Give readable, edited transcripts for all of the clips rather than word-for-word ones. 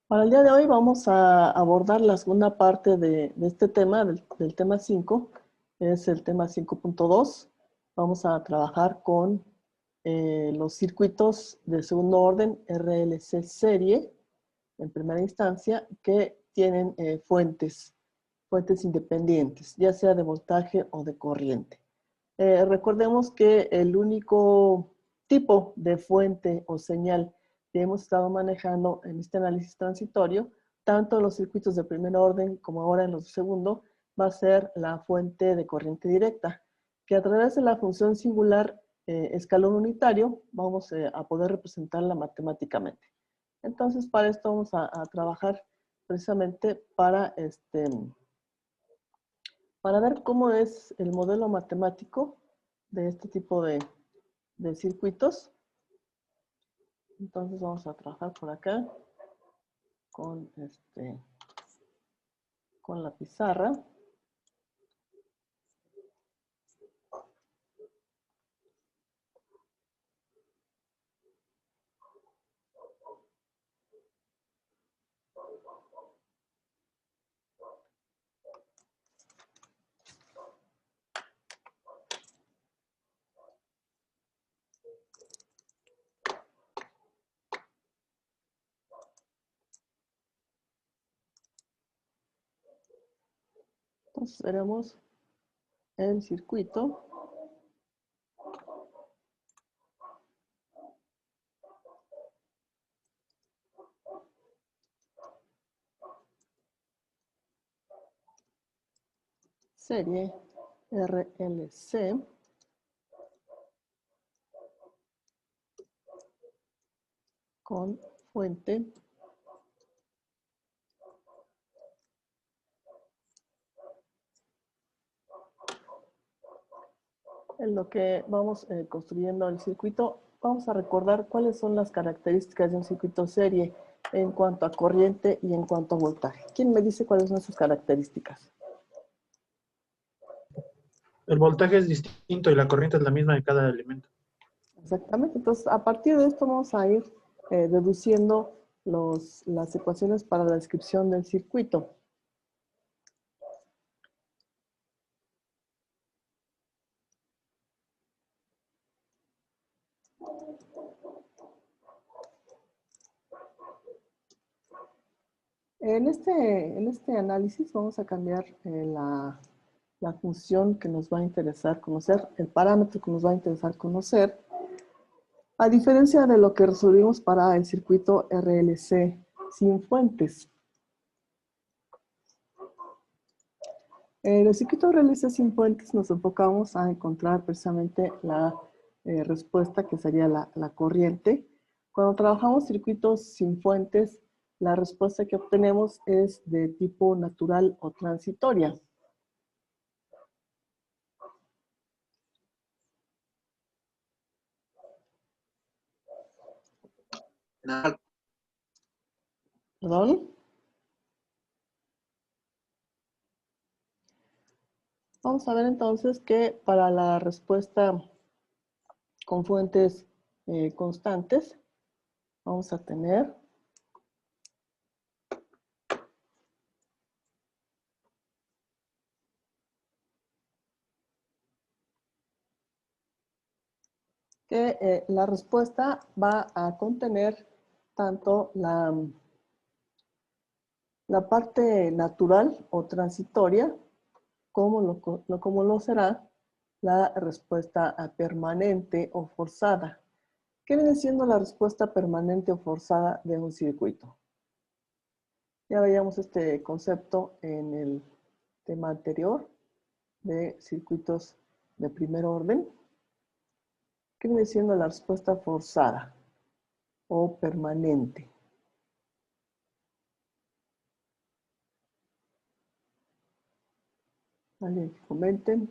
Para el día de hoy vamos a abordar la segunda parte de este tema, del tema 5, es el tema 5.2. Vamos a trabajar con los circuitos de segundo orden RLC serie, en primera instancia, que tienen fuentes independientes, ya sea de voltaje o de corriente. Recordemos que el único tipo de fuente o señal que hemos estado manejando en este análisis transitorio, tanto en los circuitos de primer orden como ahora en los de segundo, va a ser la fuente de corriente directa, que a través de la función singular escalón unitario vamos a poder representarla matemáticamente. Entonces, para esto vamos a trabajar precisamente para ver cómo es el modelo matemático de este tipo de circuitos. Entonces vamos a trabajar por acá con, con la pizarra. Entonces veremos el circuito. Serie RLC con fuente en lo que vamos construyendo el circuito. Vamos a recordar cuáles son las características de un circuito serie en cuanto a corriente y en cuanto a voltaje. ¿Quién me dice cuáles son sus características? El voltaje es distinto y la corriente es la misma de cada elemento. Exactamente. Entonces, a partir de esto vamos a ir deduciendo las ecuaciones para la descripción del circuito. En este análisis vamos a cambiar la función que nos va a interesar conocer, el parámetro que nos va a interesar conocer, a diferencia de lo que resolvimos para el circuito RLC sin fuentes. En el circuito RLC sin fuentes nos enfocamos a encontrar precisamente la respuesta que sería la corriente. Cuando trabajamos circuitos sin fuentes, la respuesta que obtenemos es de tipo natural o transitoria. ¿Perdón? Vamos a ver entonces que para la respuesta con fuentes constantes, vamos a tener que la respuesta va a contener tanto la parte natural o transitoria como lo será la respuesta permanente o forzada. ¿Qué viene siendo la respuesta permanente o forzada de un circuito? Ya veíamos este concepto en el tema anterior de circuitos de primer orden. ¿Qué viene siendo la respuesta forzada o permanente? ¿Alguien que comenten?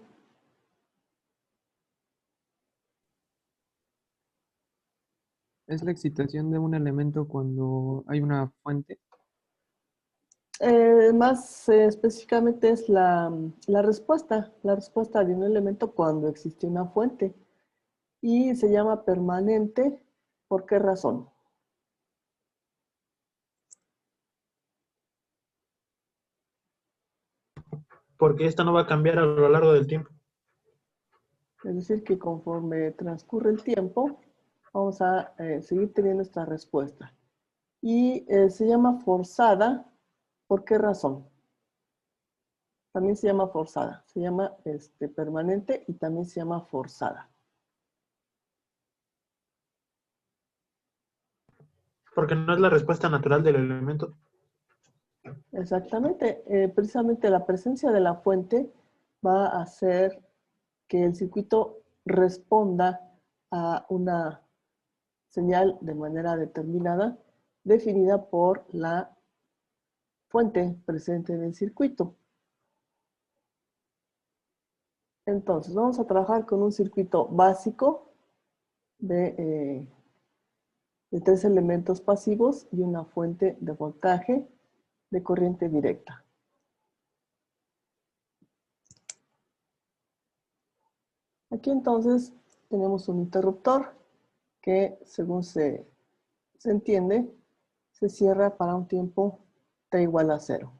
Es la excitación de un elemento cuando hay una fuente. Más específicamente es la respuesta de un elemento cuando existe una fuente. Y se llama permanente. ¿Por qué razón? porque esta no va a cambiar a lo largo del tiempo. Es decir, que conforme transcurre el tiempo, vamos a seguir teniendo esta respuesta. Y se llama forzada, ¿por qué razón? También se llama forzada, se llama permanente y también se llama forzada. Porque no es la respuesta natural del elemento. Exactamente, precisamente la presencia de la fuente va a hacer que el circuito responda a una señal de manera determinada, definida por la fuente presente en el circuito. Entonces, vamos a trabajar con un circuito básico de 3 elementos pasivos y una fuente de voltaje de corriente directa. Aquí entonces tenemos un interruptor que, según se entiende, se cierra para un tiempo t igual a 0.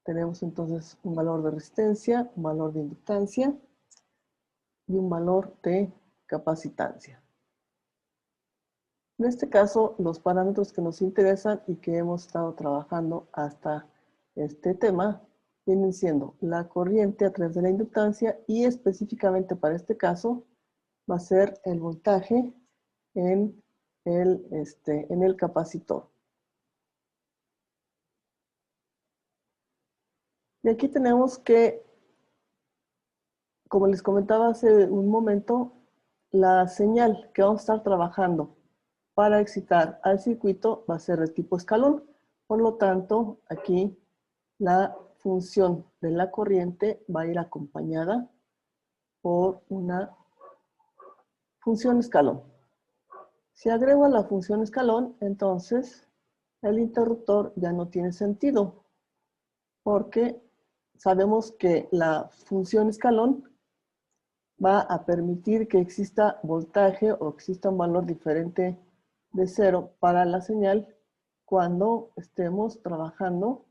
Tenemos entonces un valor de resistencia, un valor de inductancia y un valor de capacitancia. En este caso, los parámetros que nos interesan y que hemos estado trabajando hasta este tema vienen siendo la corriente a través de la inductancia y específicamente para este caso va a ser el voltaje en el capacitor. Y aquí tenemos que, como les comentaba hace un momento, la señal que vamos a estar trabajando para excitar al circuito va a ser de tipo escalón. Por lo tanto, aquí la función de la corriente va a ir acompañada por una función escalón. Si agrego a la función escalón, entonces el interruptor ya no tiene sentido, porque sabemos que la función escalón va a permitir que exista voltaje o exista un valor diferente de 0 para la señal cuando estemos trabajando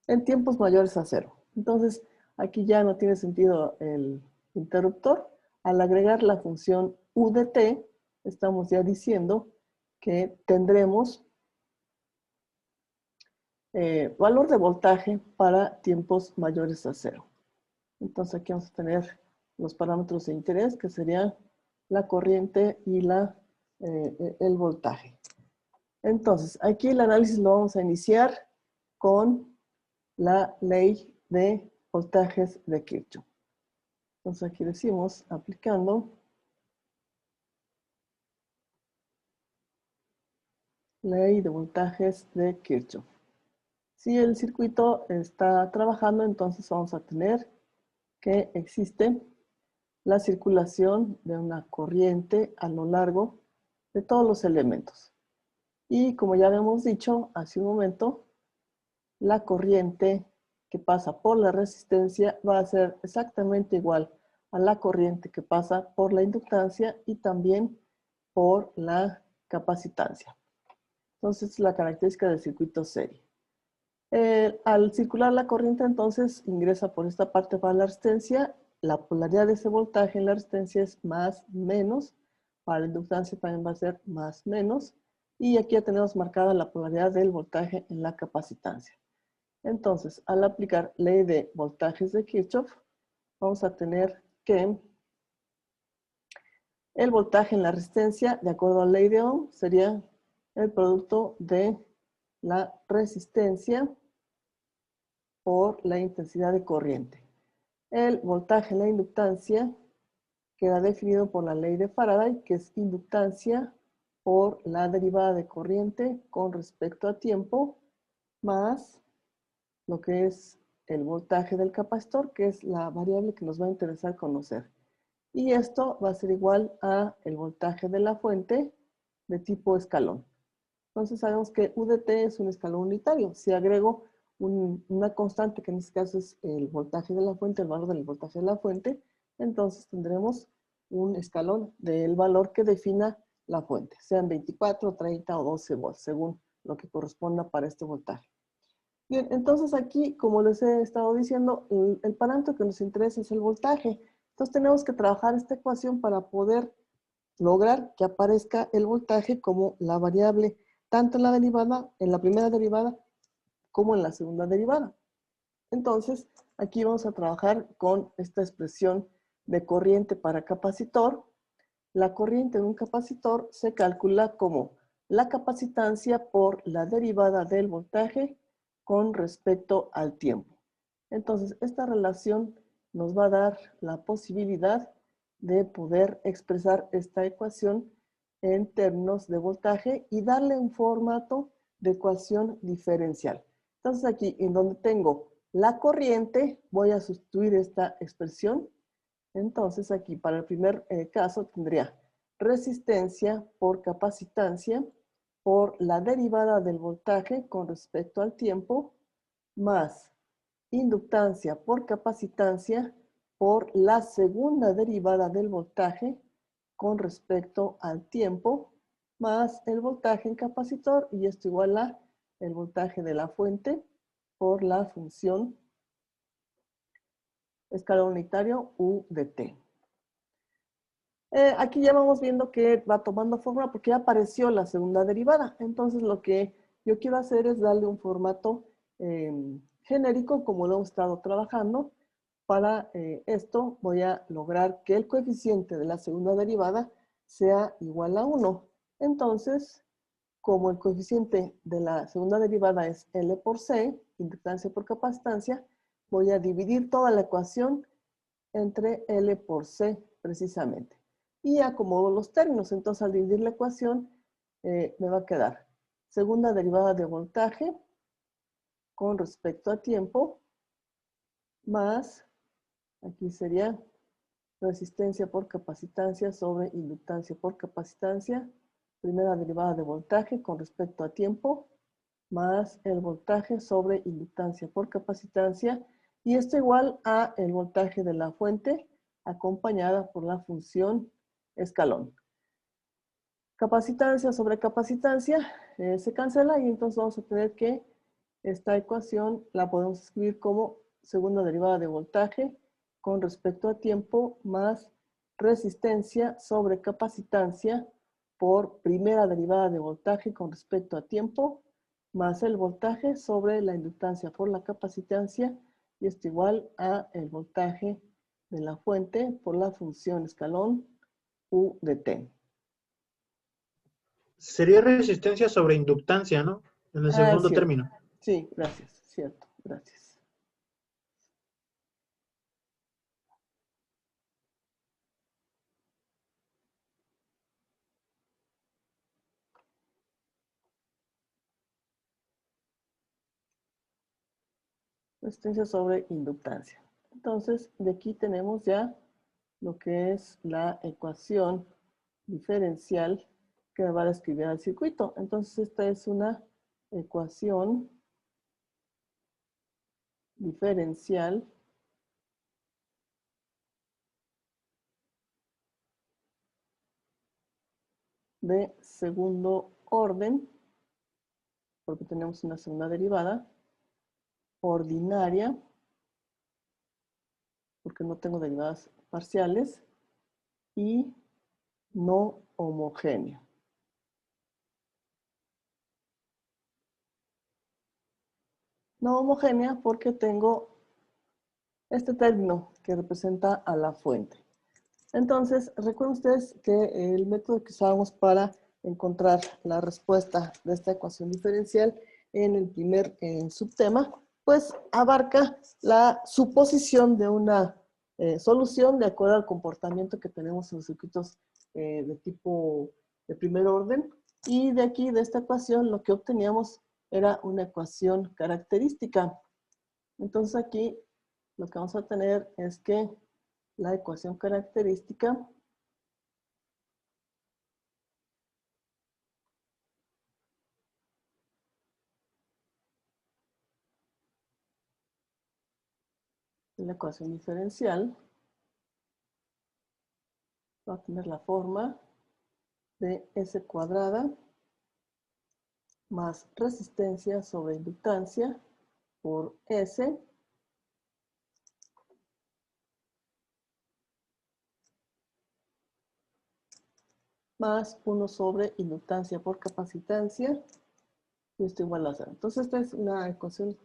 en tiempos mayores a 0. Entonces, aquí ya no tiene sentido el interruptor. Al agregar la función U de t, estamos ya diciendo que tendremos valor de voltaje para tiempos mayores a 0. Entonces, aquí vamos a tener los parámetros de interés, que serían la corriente y el voltaje. Entonces, aquí el análisis lo vamos a iniciar con la ley de voltajes de Kirchhoff. Entonces, aquí decimos, aplicando ley de voltajes de Kirchhoff. Si el circuito está trabajando, entonces vamos a tener que existe la circulación de una corriente a lo largo de todos los elementos. Y como ya habíamos dicho hace un momento, la corriente que pasa por la resistencia va a ser exactamente igual a la corriente que pasa por la inductancia y también por la capacitancia. Entonces, la característica del circuito serie. Al circular la corriente, entonces, ingresa por esta parte para la resistencia. La polaridad de ese voltaje en la resistencia es más, menos. Para la inductancia también va a ser más, menos. Y aquí ya tenemos marcada la polaridad del voltaje en la capacitancia. Entonces, al aplicar ley de voltajes de Kirchhoff, vamos a tener que el voltaje en la resistencia, de acuerdo a la ley de Ohm, sería el producto de la resistencia por la intensidad de corriente. El voltaje en la inductancia queda definido por la ley de Faraday, que es inductancia por la derivada de corriente con respecto a tiempo, más lo que es el voltaje del capacitor, que es la variable que nos va a interesar conocer. Y esto va a ser igual a el voltaje de la fuente de tipo escalón. Entonces sabemos que U de t es un escalón unitario. Si agrego una constante, que en este caso es el voltaje de la fuente, el valor del voltaje de la fuente, entonces tendremos un escalón del valor que defina la fuente, sean 24, 30 o 12 volts, según lo que corresponda para este voltaje. Bien, entonces aquí, como les he estado diciendo, el parámetro que nos interesa es el voltaje. Entonces tenemos que trabajar esta ecuación para poder lograr que aparezca el voltaje como la variable, tanto en la derivada, en la primera derivada, como en la segunda derivada. Entonces, aquí vamos a trabajar con esta expresión de corriente para capacitor. La corriente de un capacitor se calcula como la capacitancia por la derivada del voltaje con respecto al tiempo. Entonces, esta relación nos va a dar la posibilidad de poder expresar esta ecuación en términos de voltaje y darle un formato de ecuación diferencial. Entonces, aquí en donde tengo la corriente, voy a sustituir esta expresión. Entonces, aquí para el primer caso tendría resistencia por capacitancia por la derivada del voltaje con respecto al tiempo, más inductancia por capacitancia por la segunda derivada del voltaje con respecto al tiempo, más el voltaje en capacitor, y esto igual a el voltaje de la fuente por la función escalón unitario U de t. Aquí ya vamos viendo que va tomando forma porque ya apareció la segunda derivada. Entonces lo que yo quiero hacer es darle un formato genérico como lo hemos estado trabajando. Para esto voy a lograr que el coeficiente de la segunda derivada sea igual a 1. Entonces, como el coeficiente de la segunda derivada es L por C, inductancia por capacitancia, voy a dividir toda la ecuación entre L por C precisamente. Y acomodo los términos. Entonces, al dividir la ecuación, me va a quedar segunda derivada de voltaje con respecto a tiempo, más, aquí sería resistencia por capacitancia sobre inductancia por capacitancia, primera derivada de voltaje con respecto a tiempo, más el voltaje sobre inductancia por capacitancia, y esto igual a el voltaje de la fuente acompañada por la función escalón. Capacitancia sobre capacitancia se cancela y entonces vamos a tener que esta ecuación la podemos escribir como segunda derivada de voltaje con respecto a tiempo más resistencia sobre capacitancia por primera derivada de voltaje con respecto a tiempo más el voltaje sobre la inductancia por la capacitancia, y esto igual a el voltaje de la fuente por la función escalón U de t. Sería resistencia sobre inductancia, ¿no? En el Ah, segundo cierto. término. Sí, gracias. Cierto, gracias. Resistencia sobre inductancia. Entonces, de aquí tenemos ya lo que es la ecuación diferencial que me va a describir al circuito. Entonces, esta es una ecuación diferencial de segundo orden, porque tenemos una segunda derivada, ordinaria, porque no tengo derivadas parciales, y no homogénea. No homogénea porque tengo este término que representa a la fuente. Entonces, recuerden ustedes que el método que usábamos para encontrar la respuesta de esta ecuación diferencial en el primer subtema, pues abarca la suposición de una solución de acuerdo al comportamiento que tenemos en los circuitos de tipo de primer orden. Y de aquí, de esta ecuación, lo que obteníamos era una ecuación característica. Entonces aquí lo que vamos a tener es que la ecuación característica de la ecuación diferencial va a tener la forma de S cuadrada más resistencia sobre inductancia por S más 1 sobre inductancia por capacitancia, y esto igual a 0. Entonces, esta es una ecuación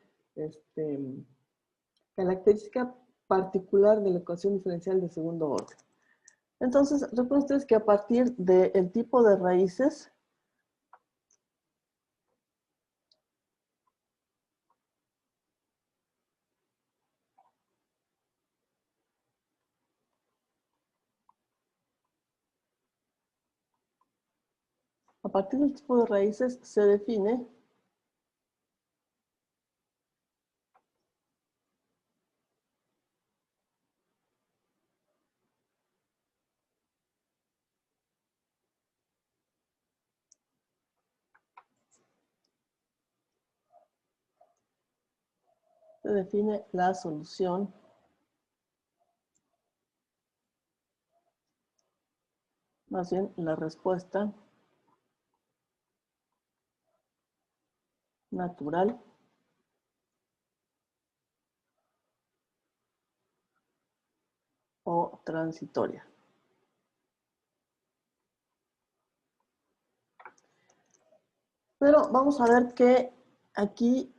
característica particular de la ecuación diferencial de segundo orden. Entonces, recuerden ustedes que a partir del tipo de raíces, se define la solución más bien la respuesta natural o transitoria. Pero vamos a ver que aquí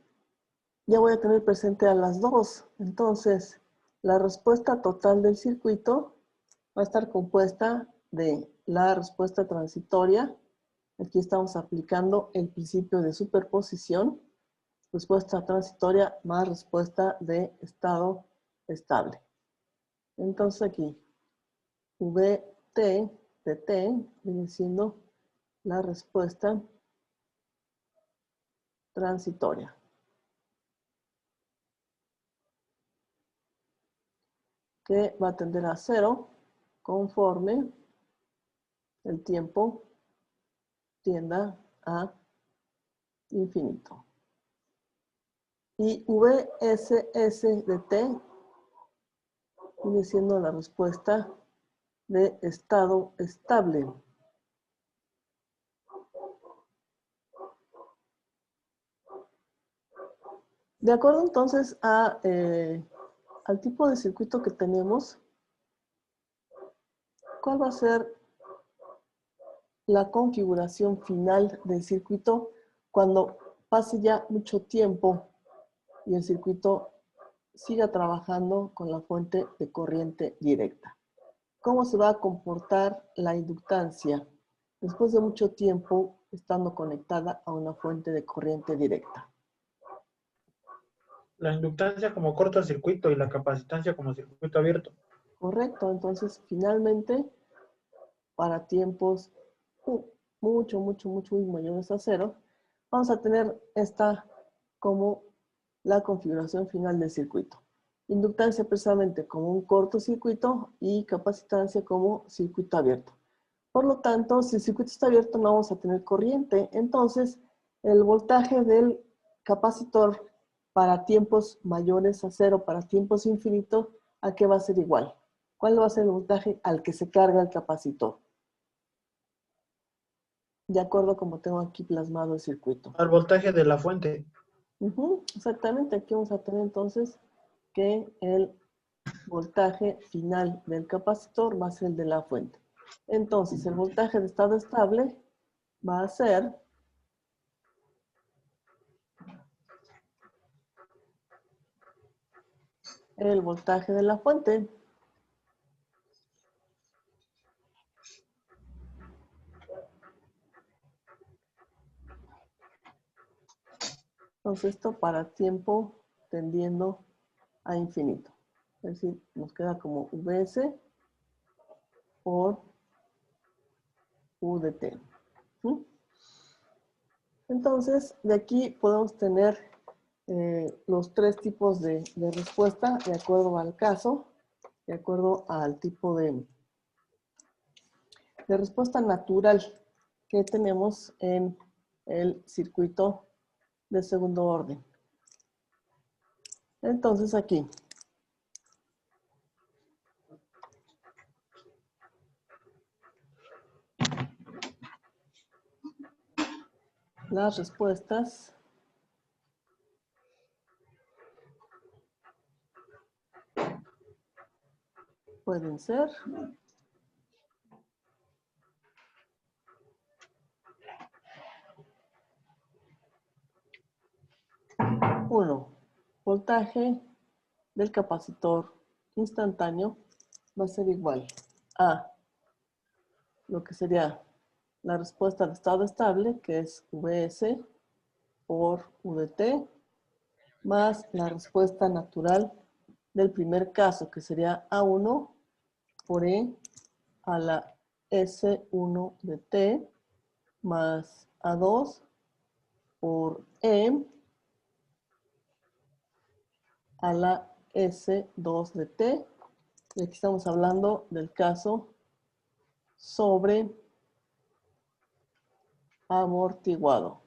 ya voy a tener presente a las dos. Entonces, la respuesta total del circuito va a estar compuesta de la respuesta transitoria. Aquí estamos aplicando el principio de superposición. Respuesta transitoria más respuesta de estado estable. Entonces aquí, VT de T viene siendo la respuesta transitoria. Que va a tender a 0 conforme el tiempo tienda a infinito. Y VSS de T viene siendo la respuesta de estado estable. De acuerdo entonces al tipo de circuito que tenemos, ¿cuál va a ser la configuración final del circuito cuando pase ya mucho tiempo y el circuito siga trabajando con la fuente de corriente directa? ¿Cómo se va a comportar la inductancia después de mucho tiempo estando conectada a una fuente de corriente directa? La inductancia como cortocircuito y la capacitancia como circuito abierto. Correcto, entonces finalmente para tiempos mucho muy mayores a 0, vamos a tener esta como la configuración final del circuito. Inductancia precisamente como un cortocircuito y capacitancia como circuito abierto. Por lo tanto, si el circuito está abierto no vamos a tener corriente, entonces el voltaje del capacitor para tiempos mayores a 0, para tiempos infinitos, ¿a qué va a ser igual? ¿Cuál va a ser el voltaje al que se carga el capacitor? De acuerdo como tengo aquí plasmado el circuito. Al voltaje de la fuente. Exactamente, aquí vamos a tener entonces que el voltaje final del capacitor va a ser el de la fuente. Entonces, el voltaje de estado estable va a ser el voltaje de la fuente. Entonces, esto para tiempo tendiendo a infinito. Es decir, nos queda como Vs por U de t. Entonces, de aquí podemos tener los tres tipos de respuesta de acuerdo al caso, de acuerdo al tipo de respuesta natural que tenemos en el circuito de segundo orden. Entonces aquí, las respuestas pueden ser 1. Voltaje del capacitor instantáneo va a ser igual a lo que sería la respuesta de estado estable, que es Vs por Vt, más la respuesta natural del primer caso, que sería A1 por E a la S1 de T, más A2 por E a la S2 de T. Y aquí estamos hablando del caso sobre amortiguado.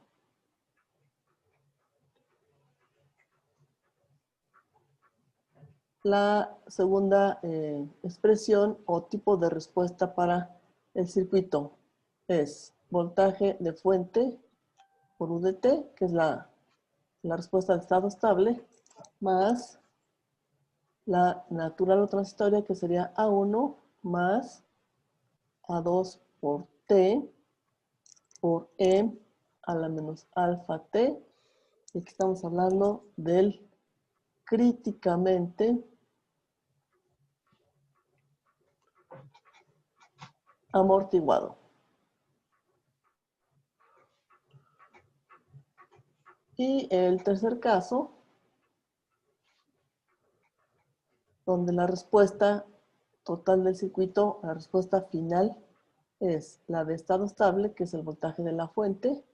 La segunda expresión o tipo de respuesta para el circuito es voltaje de fuente por UDT, que es la respuesta de estado estable, más la natural o transitoria, que sería A1 más A2 por T por E a la menos alfa T. Y aquí estamos hablando del críticamente amortiguado. Y el tercer caso, donde la respuesta total del circuito, la respuesta final, es la de estado estable, que es el voltaje de la fuente,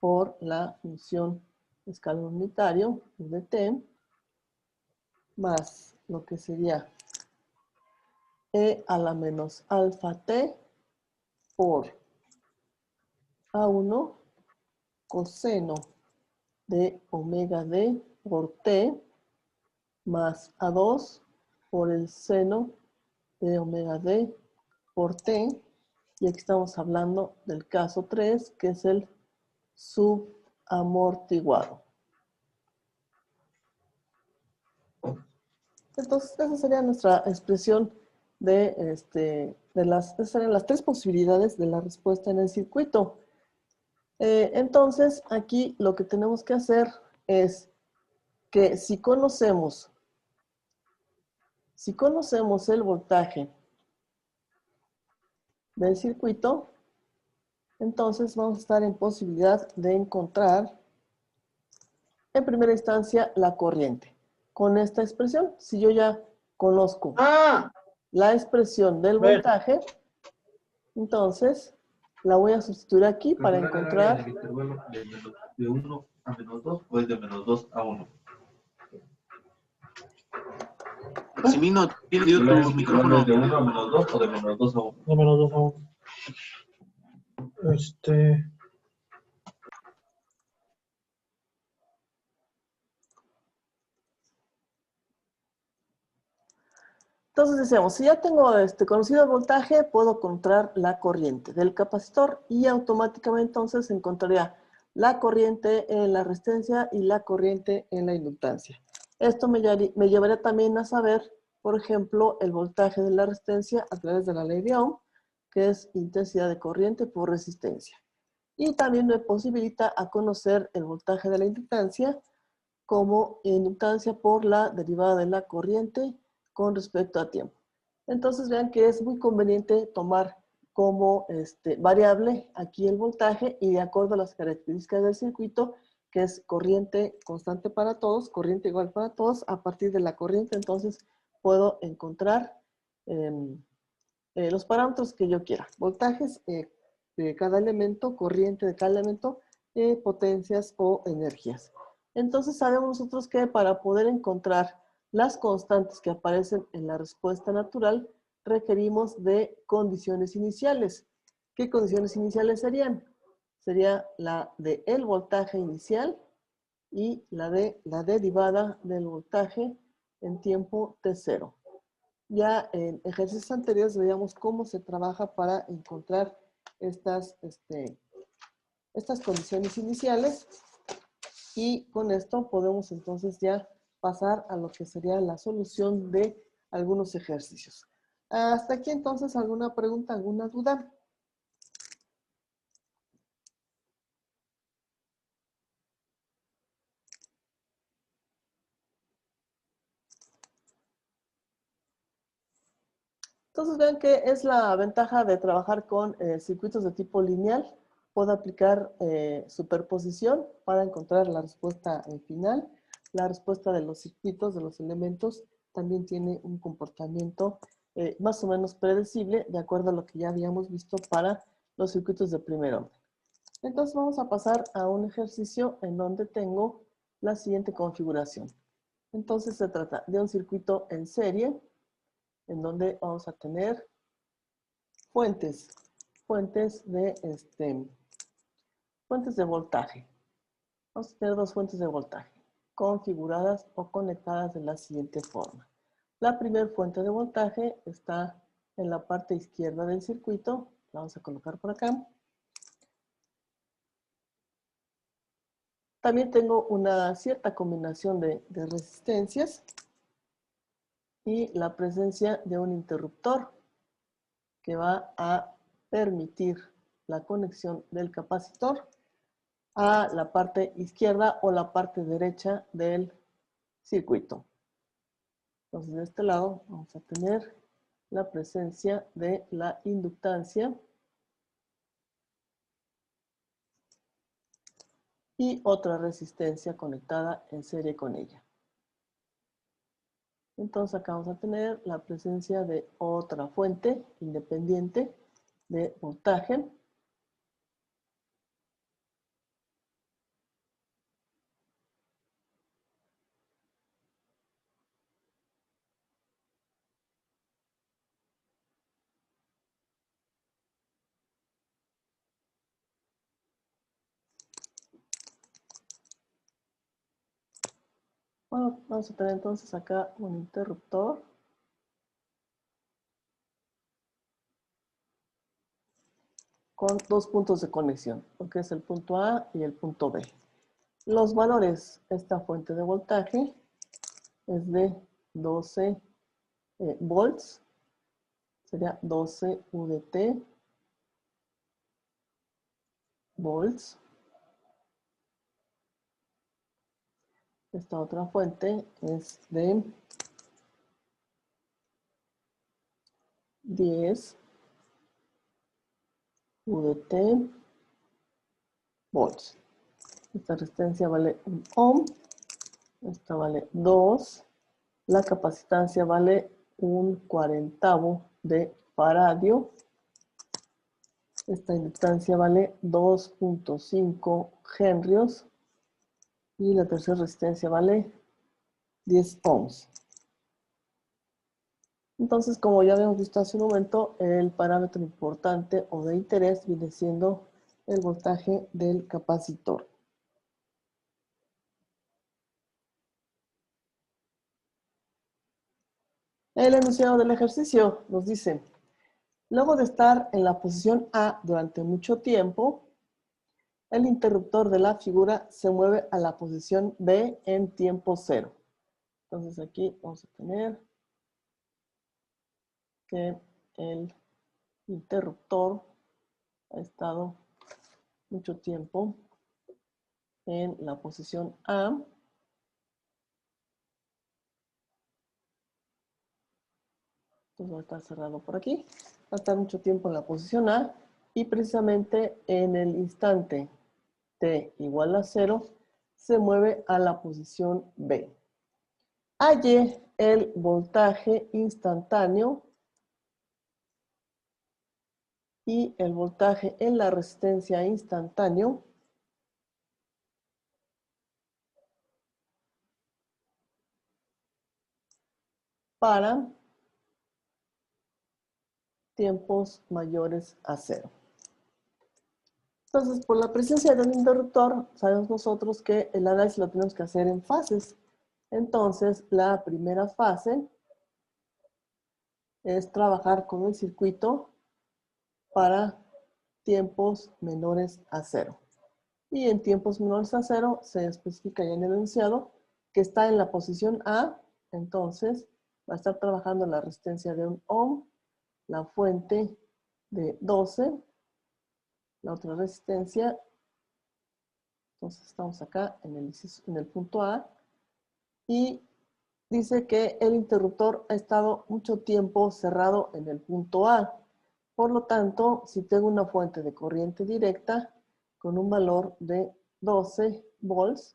por la función escalón unitario de T, más lo que sería E a la menos alfa T por A1 coseno de omega D por T, más A2 por el seno de omega D por T. Y aquí estamos hablando del caso 3, que es el subamortiguado. Entonces, esa sería nuestra expresión esas serían las tres posibilidades de la respuesta en el circuito. Entonces, aquí lo que tenemos que hacer es que si conocemos el voltaje del circuito, entonces vamos a estar en posibilidad de encontrar en primera instancia la corriente. Con esta expresión, si yo ya conozco la expresión del voltaje, entonces la voy a sustituir aquí para encontrar de 1 a menos 2 o es de menos 2 a 1. Maximino, ¿tienes tu micrófono? ¿De 1 a menos 2 o de menos 2 a 1? De menos 2 a 1. Entonces decíamos, si ya tengo conocido el voltaje, puedo encontrar la corriente del capacitor y automáticamente entonces encontraría la corriente en la resistencia y la corriente en la inductancia. Esto me llevaría también a saber, por ejemplo, el voltaje de la resistencia a través de la ley de Ohm, que es intensidad de corriente por resistencia. Y también me posibilita a conocer el voltaje de la inductancia como inductancia por la derivada de la corriente con respecto a tiempo. Entonces vean que es muy conveniente tomar como variable aquí el voltaje y de acuerdo a las características del circuito, que es corriente constante para todos, corriente igual para todos, a partir de la corriente entonces puedo encontrar los parámetros que yo quiera. Voltajes de cada elemento, corriente de cada elemento, potencias o energías. Entonces sabemos nosotros que para poder encontrar las constantes que aparecen en la respuesta natural, requerimos de condiciones iniciales. ¿Qué condiciones iniciales serían? Sería la de el voltaje inicial y la de la derivada del voltaje en tiempo t0. Ya en ejercicios anteriores veíamos cómo se trabaja para encontrar estas condiciones iniciales y con esto podemos entonces ya pasar a lo que sería la solución de algunos ejercicios. Hasta aquí entonces, ¿alguna pregunta, alguna duda? Entonces vean que es la ventaja de trabajar con circuitos de tipo lineal. Puedo aplicar superposición para encontrar la respuesta final. La respuesta de los circuitos, de los elementos, también tiene un comportamiento más o menos predecible, de acuerdo a lo que ya habíamos visto para los circuitos de primer orden. Entonces vamos a pasar a un ejercicio en donde tengo la siguiente configuración. Entonces se trata de un circuito en serie, en donde vamos a tener fuentes de voltaje. Vamos a tener dos fuentes de voltaje configuradas o conectadas de la siguiente forma. La primera fuente de voltaje está en la parte izquierda del circuito. La vamos a colocar por acá. También tengo una cierta combinación de resistencias y la presencia de un interruptor que va a permitir la conexión del capacitor a la parte izquierda o la parte derecha del circuito. Entonces, de este lado vamos a tener la presencia de la inductancia y otra resistencia conectada en serie con ella. Entonces, acá vamos a tener la presencia de otra fuente independiente de voltaje. Bueno, vamos a tener entonces acá un interruptor con dos puntos de conexión, porque es el punto A y el punto B. Los valores, esta fuente de voltaje es de 12 volts, sería 12 UDT volts. Esta otra fuente es de 10 UDT volts. Esta resistencia vale 1 ohm, esta vale 2, la capacitancia vale 1/40 de faradio, esta inductancia vale 2.5 henrios y la tercera resistencia vale 10 ohms. Entonces, como ya habíamos visto hace un momento, el parámetro importante o de interés viene siendo el voltaje del capacitor. El enunciado del ejercicio nos dice: luego de estar en la posición A durante mucho tiempo, el interruptor de la figura se mueve a la posición B en tiempo cero. Entonces aquí vamos a tener que el interruptor ha estado mucho tiempo en la posición A. Entonces va a estar cerrado por aquí. Va a estar mucho tiempo en la posición A y precisamente en el instante t igual a 0 se mueve a la posición B. Halle el voltaje instantáneo y el voltaje en la resistencia instantáneo para tiempos mayores a 0. Entonces, por la presencia de un interruptor, sabemos nosotros que el análisis lo tenemos que hacer en fases. Entonces, la primera fase es trabajar con el circuito para tiempos menores a 0. Y en tiempos menores a 0 se especifica ya en el enunciado que está en la posición A, entonces va a estar trabajando la resistencia de 1 ohm la fuente de 12, la otra resistencia. Entonces estamos acá en el punto A y dice que el interruptor ha estado mucho tiempo cerrado en el punto A. Por lo tanto, si tengo una fuente de corriente directa con un valor de 12 volts,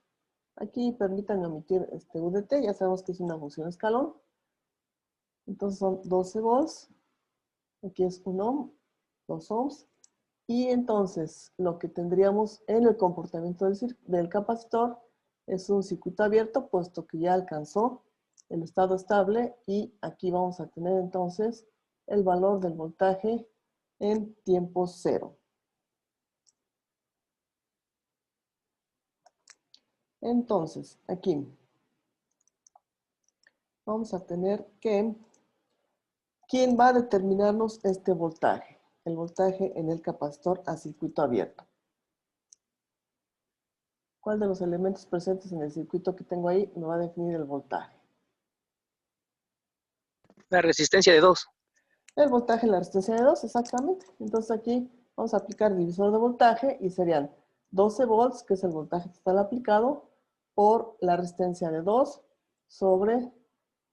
aquí permítanme omitir este UDT, ya sabemos que es una función escalón. Entonces son 12 volts, aquí es 1 ohm, 2 ohms. Y entonces lo que tendríamos en el comportamiento del capacitor es un circuito abierto, puesto que ya alcanzó el estado estable, y aquí vamos a tener entonces el valor del voltaje en tiempo cero. Entonces, aquí vamos a tener que, ¿quién va a determinarnos este voltaje? El voltaje en el capacitor a circuito abierto. ¿Cuál de los elementos presentes en el circuito que tengo ahí me va a definir el voltaje? La resistencia de 2. El voltaje en la resistencia de 2, exactamente. Entonces aquí vamos a aplicar divisor de voltaje y serían 12 volts, que es el voltaje total aplicado, por la resistencia de 2 sobre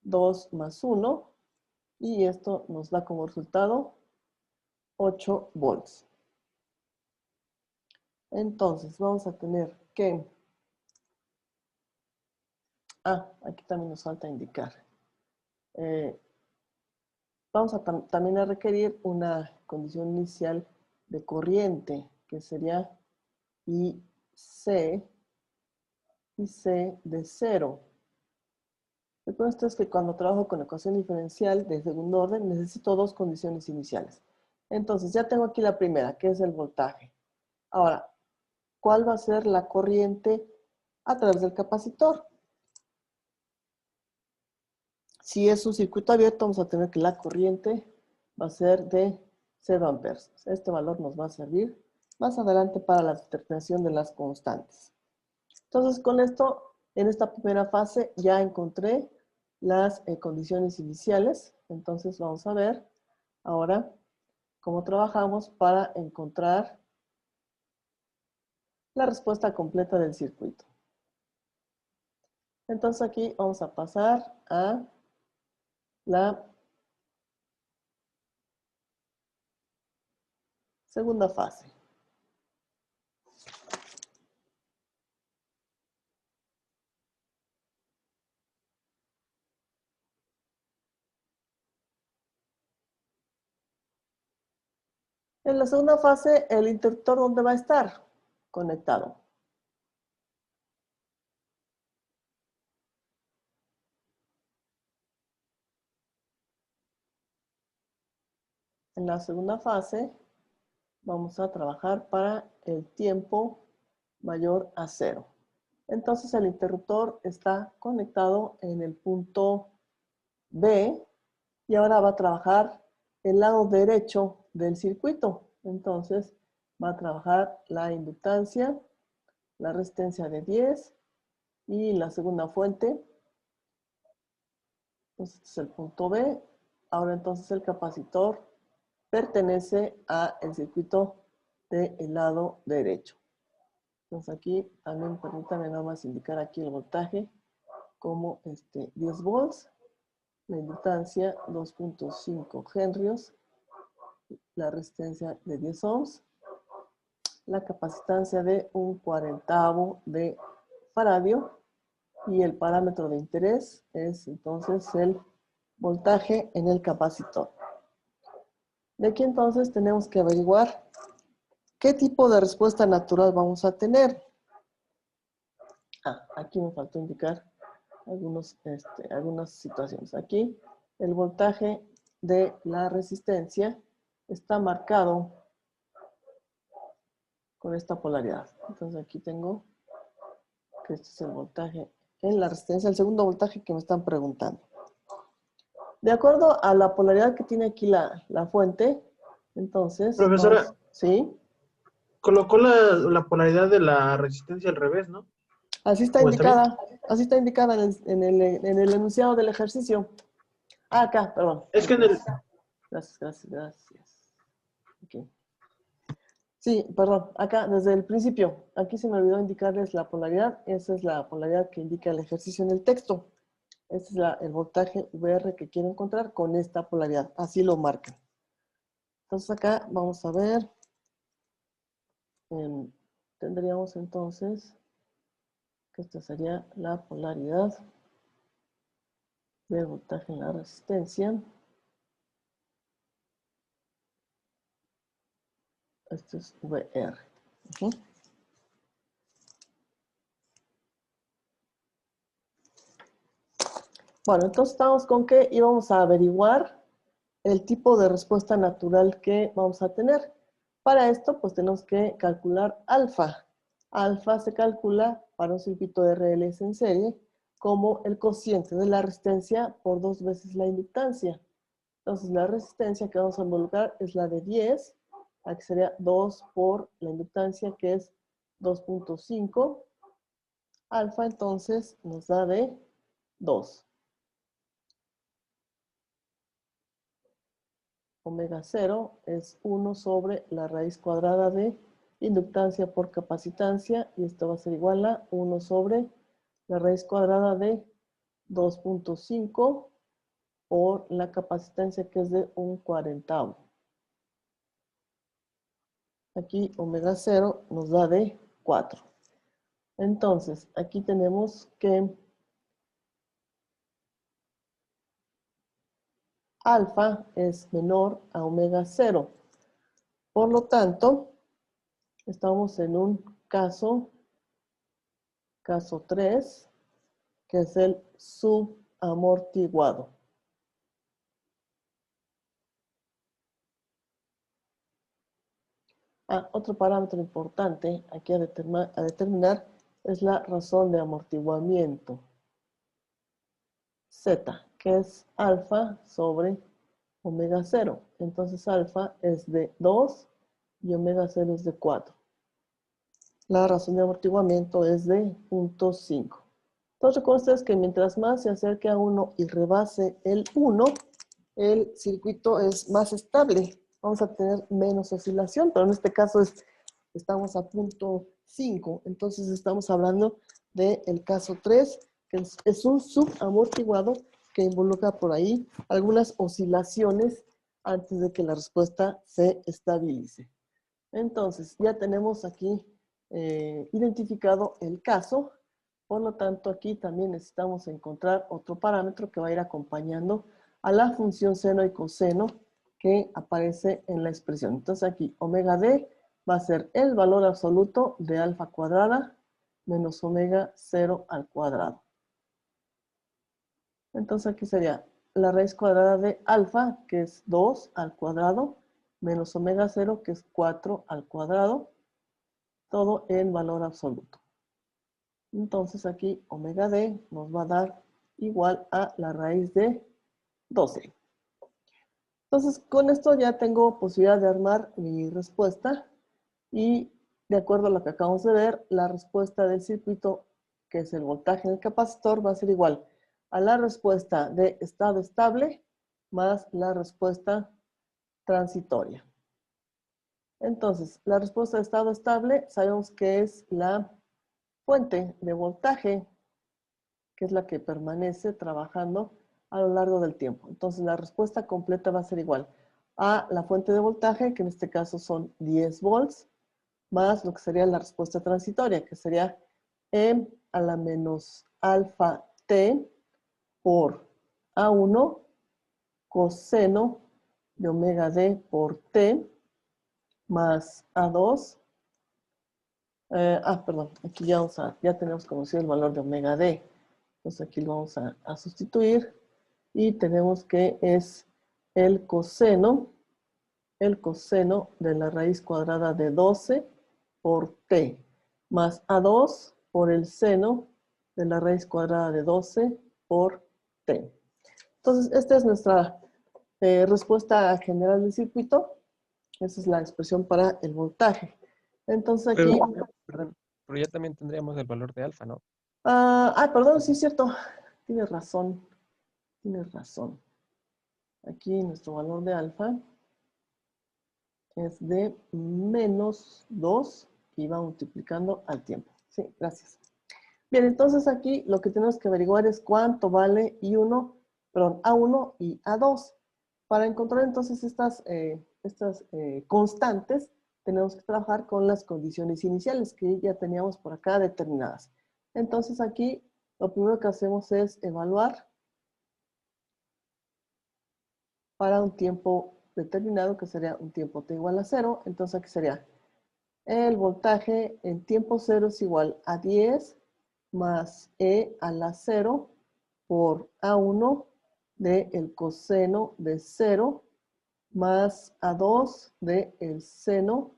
2 más 1. Y esto nos da como resultado 8 volts. Entonces vamos a tener que... aquí también nos falta indicar. Vamos a también a requerir una condición inicial de corriente, que sería IC de 0. Recuerden ustedes que cuando trabajo con ecuación diferencial de segundo orden, necesito dos condiciones iniciales. Entonces, ya tengo aquí la primera, que es el voltaje. Ahora, ¿cuál va a ser la corriente a través del capacitor? Si es un circuito abierto, vamos a tener que la corriente va a ser de 0 amperes. Este valor nos va a servir más adelante para la determinación de las constantes. Entonces, con esto, en esta primera fase, ya encontré las condiciones iniciales. Entonces, vamos a ver ahora cómo trabajamos para encontrar la respuesta completa del circuito. Entonces, aquí vamos a pasar a la segunda fase. En la segunda fase, el interruptor, ¿dónde va a estar? Conectado. En la segunda fase, vamos a trabajar para el tiempo mayor a 0. Entonces, el interruptor está conectado en el punto B y ahora va a trabajar el lado derecho del circuito. Entonces, va a trabajar la inductancia, la resistencia de 10 y la segunda fuente. Entonces, este es el punto B. Ahora, entonces, el capacitor pertenece al circuito del lado derecho. Entonces, aquí también permítanme nada más indicar aquí el voltaje como 10 volts. La inductancia 2.5 henrios, la resistencia de 10 ohms, la capacitancia de un 40avo de faradio y el parámetro de interés es entonces el voltaje en el capacitor. De aquí entonces tenemos que averiguar qué tipo de respuesta natural vamos a tener. Aquí me faltó indicar algunas situaciones. Aquí el voltaje de la resistencia está marcado con esta polaridad. Entonces aquí tengo que este es el voltaje en la resistencia, el segundo voltaje que me están preguntando. De acuerdo a la polaridad que tiene aquí la fuente, entonces... Profesora, ¿sí? colocó la polaridad de la resistencia al revés, ¿no? Así está indicada. Así está indicada en el enunciado del ejercicio. Acá, perdón. Es que Gracias, gracias, gracias. Ok. Sí, perdón, acá desde el principio, aquí se me olvidó indicarles la polaridad. Esa es la polaridad que indica el ejercicio en el texto. Este es el voltaje VR que quiero encontrar con esta polaridad. Así lo marcan. Entonces acá vamos a ver. Tendríamos entonces que esta sería la polaridad del voltaje en la resistencia. Esto es VR. Bueno, entonces estamos con que íbamos a averiguar el tipo de respuesta natural que vamos a tener. Para esto, pues tenemos que calcular alfa. Alfa se calcula para un circuito de RLS en serie como el cociente de la resistencia por 2 veces la inductancia. Entonces, la resistencia que vamos a involucrar es la de 10, aquí sería 2 por la inductancia, que es 2.5. Alfa, entonces, nos da de 2. Omega 0 es 1 sobre la raíz cuadrada de inductancia por capacitancia, y esto va a ser igual a 1 sobre la raíz cuadrada de 2.5 por la capacitancia, que es de 1/40. Aquí omega 0 nos da de 4. Entonces, aquí tenemos que alfa es menor a omega 0. Por lo tanto, estamos en un caso 3, que es el subamortiguado. Otro parámetro importante aquí a determinar es la razón de amortiguamiento. Z, que es alfa sobre omega 0. Entonces alfa es de 2 y omega 0 es de 4. La razón de amortiguamiento es de 0.5. Entonces recuerden ustedes que mientras más se acerque a 1 y rebase el 1, el circuito es más estable. Vamos a tener menos oscilación, pero en este caso estamos a 0.5. Entonces estamos hablando del caso 3, que es un subamortiguado que involucra por ahí algunas oscilaciones antes de que la respuesta se estabilice. Entonces, ya tenemos aquí identificado el caso. Por lo tanto, aquí también necesitamos encontrar otro parámetro que va a ir acompañando a la función seno y coseno que aparece en la expresión. Entonces aquí omega d va a ser el valor absoluto de alfa cuadrada menos omega 0 al cuadrado. Entonces aquí sería la raíz cuadrada de alfa, que es 2 al cuadrado, menos omega 0, que es 4 al cuadrado, todo en valor absoluto. Entonces aquí omega d nos va a dar igual a la raíz de 12. Entonces con esto ya tengo posibilidad de armar mi respuesta, y de acuerdo a lo que acabamos de ver, la respuesta del circuito, que es el voltaje en el capacitor, va a ser igual a la respuesta de estado estable más la respuesta transitoria. Entonces, la respuesta de estado estable sabemos que es la fuente de voltaje, que es la que permanece trabajando a lo largo del tiempo. Entonces, la respuesta completa va a ser igual a la fuente de voltaje, que en este caso son 10 volts, más lo que sería la respuesta transitoria, que sería E a la menos alfa t por A1 coseno de omega d por t más A2. Perdón, aquí ya tenemos conocido el valor de omega d. Entonces aquí lo vamos a sustituir y tenemos que es el coseno de la raíz cuadrada de 12 por t más A2 por el seno de la raíz cuadrada de 12 por t. Entonces, esta es nuestra respuesta general del circuito. Esa es la expresión para el voltaje. Entonces aquí... Perdón, pero ya también tendríamos el valor de alfa, ¿no? perdón, sí es cierto. Tienes razón. Tienes razón. Aquí nuestro valor de alfa es de menos 2 y va multiplicando al tiempo. Sí, gracias. Bien, entonces aquí lo que tenemos que averiguar es cuánto vale A1 y A2. Para encontrar entonces estas constantes, tenemos que trabajar con las condiciones iniciales que ya teníamos por acá determinadas. Entonces aquí lo primero que hacemos es evaluar para un tiempo determinado, que sería un tiempo t igual a 0. Entonces aquí sería el voltaje en tiempo 0 es igual a 10 más e a la 0 por A1 del coseno de 0 más A2 del seno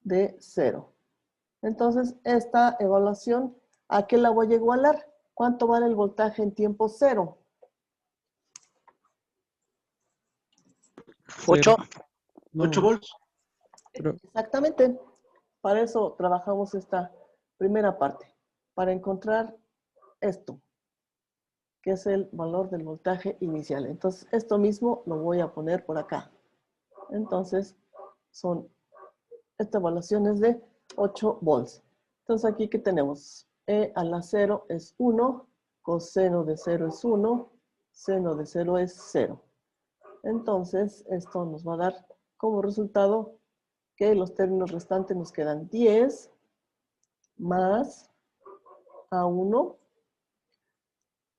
de 0. Entonces, esta evaluación, ¿a qué la voy a igualar? ¿Cuánto vale el voltaje en tiempo 0? 8. No, 8 volts. pero Exactamente. Para eso trabajamos esta primera parte, para encontrar esto, que es el valor del voltaje inicial. Entonces, esto mismo lo voy a poner por acá. Entonces, esta evaluación es de 8 volts. Entonces, aquí, ¿qué tenemos? E a la 0 es 1, coseno de 0 es 1, seno de 0 es 0. Entonces, esto nos va a dar como resultado que los términos restantes nos quedan 10 más A1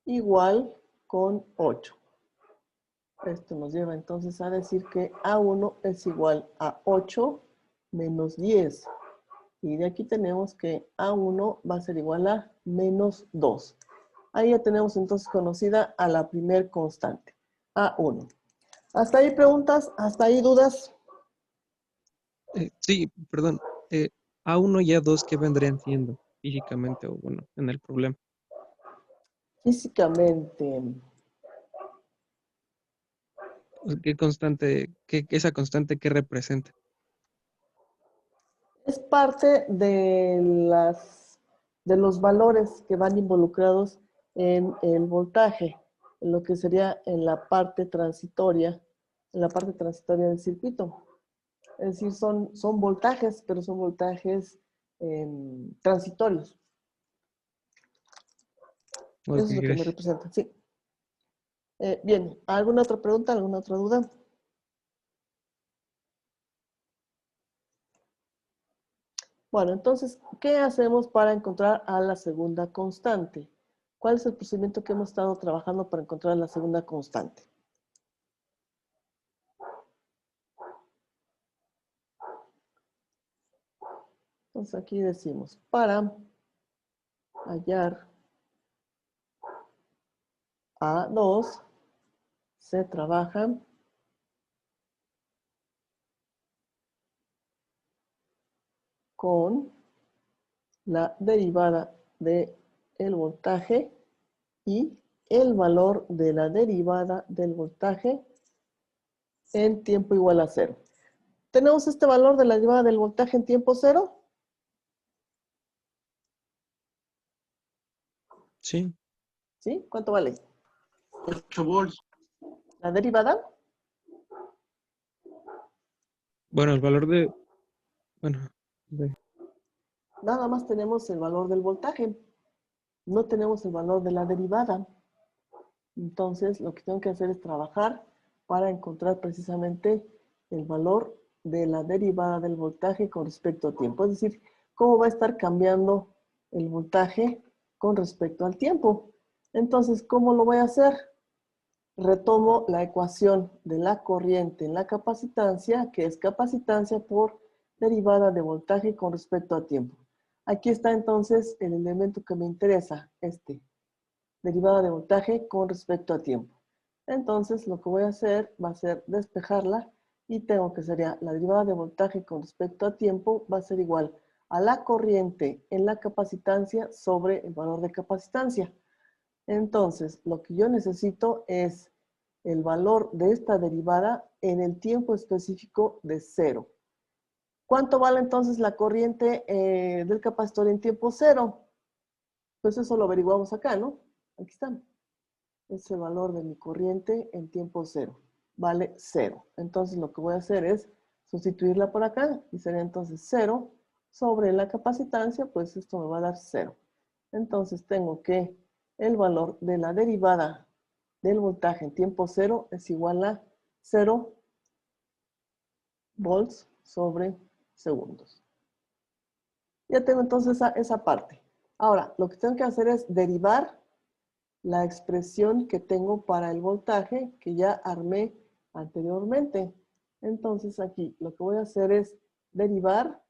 igual con 8. Esto nos lleva entonces a decir que A1 es igual a 8 menos 10. Y de aquí tenemos que A1 va a ser igual a menos 2. Ahí ya tenemos entonces conocida a la primer constante, A1. ¿Hasta ahí preguntas? ¿Hasta ahí dudas? sí, perdón. A1 y A2, ¿qué vendrían siendo físicamente o bueno, en el problema? Físicamente, ¿Qué constante, esa constante qué representa? es parte de los valores que van involucrados en el voltaje, en lo que sería en la parte transitoria del circuito. Es decir, son voltajes, pero son voltajes transitorios. Eso Ok, es lo que me gracias. representa, sí. Bien, ¿alguna otra pregunta, alguna otra duda? Bueno, entonces, ¿qué hacemos para encontrar a la segunda constante? ¿Cuál es el procedimiento que hemos estado trabajando para encontrar la segunda constante? Entonces aquí decimos, para hallar A2, se trabaja con la derivada del voltaje y el valor de la derivada del voltaje en tiempo igual a 0. ¿Tenemos este valor de la derivada del voltaje en tiempo 0? Sí. ¿Sí? ¿Cuánto vale? 8 volts. ¿La derivada? Bueno, el valor de, bueno, Nada más tenemos el valor del voltaje. No tenemos el valor de la derivada. Entonces, lo que tengo que hacer es trabajar para encontrar precisamente el valor de la derivada del voltaje con respecto a tiempo. Es decir, cómo va a estar cambiando el voltaje con respecto al tiempo. Entonces, ¿cómo lo voy a hacer? Retomo la ecuación de la corriente en la capacitancia, que es capacitancia por derivada de voltaje con respecto a tiempo. Aquí está entonces el elemento que me interesa, derivada de voltaje con respecto a tiempo. Entonces, lo que voy a hacer va a ser despejarla y tengo que sería la derivada de voltaje con respecto a tiempo va a ser igual a la corriente en la capacitancia sobre el valor de capacitancia. Entonces, lo que yo necesito es el valor de esta derivada en el tiempo específico de 0. ¿Cuánto vale entonces la corriente del capacitor en tiempo 0? Pues eso lo averiguamos acá, ¿no? Aquí está. Es el valor de mi corriente en tiempo 0. vale 0. Entonces lo que voy a hacer es sustituirla por acá y sería entonces 0 sobre la capacitancia, pues esto me va a dar 0. Entonces tengo que el valor de la derivada del voltaje en tiempo 0 es igual a 0 volts sobre segundos. Ya tengo entonces esa parte. Ahora, lo que tengo que hacer es derivar la expresión que tengo para el voltaje que ya armé anteriormente. Entonces aquí lo que voy a hacer es derivar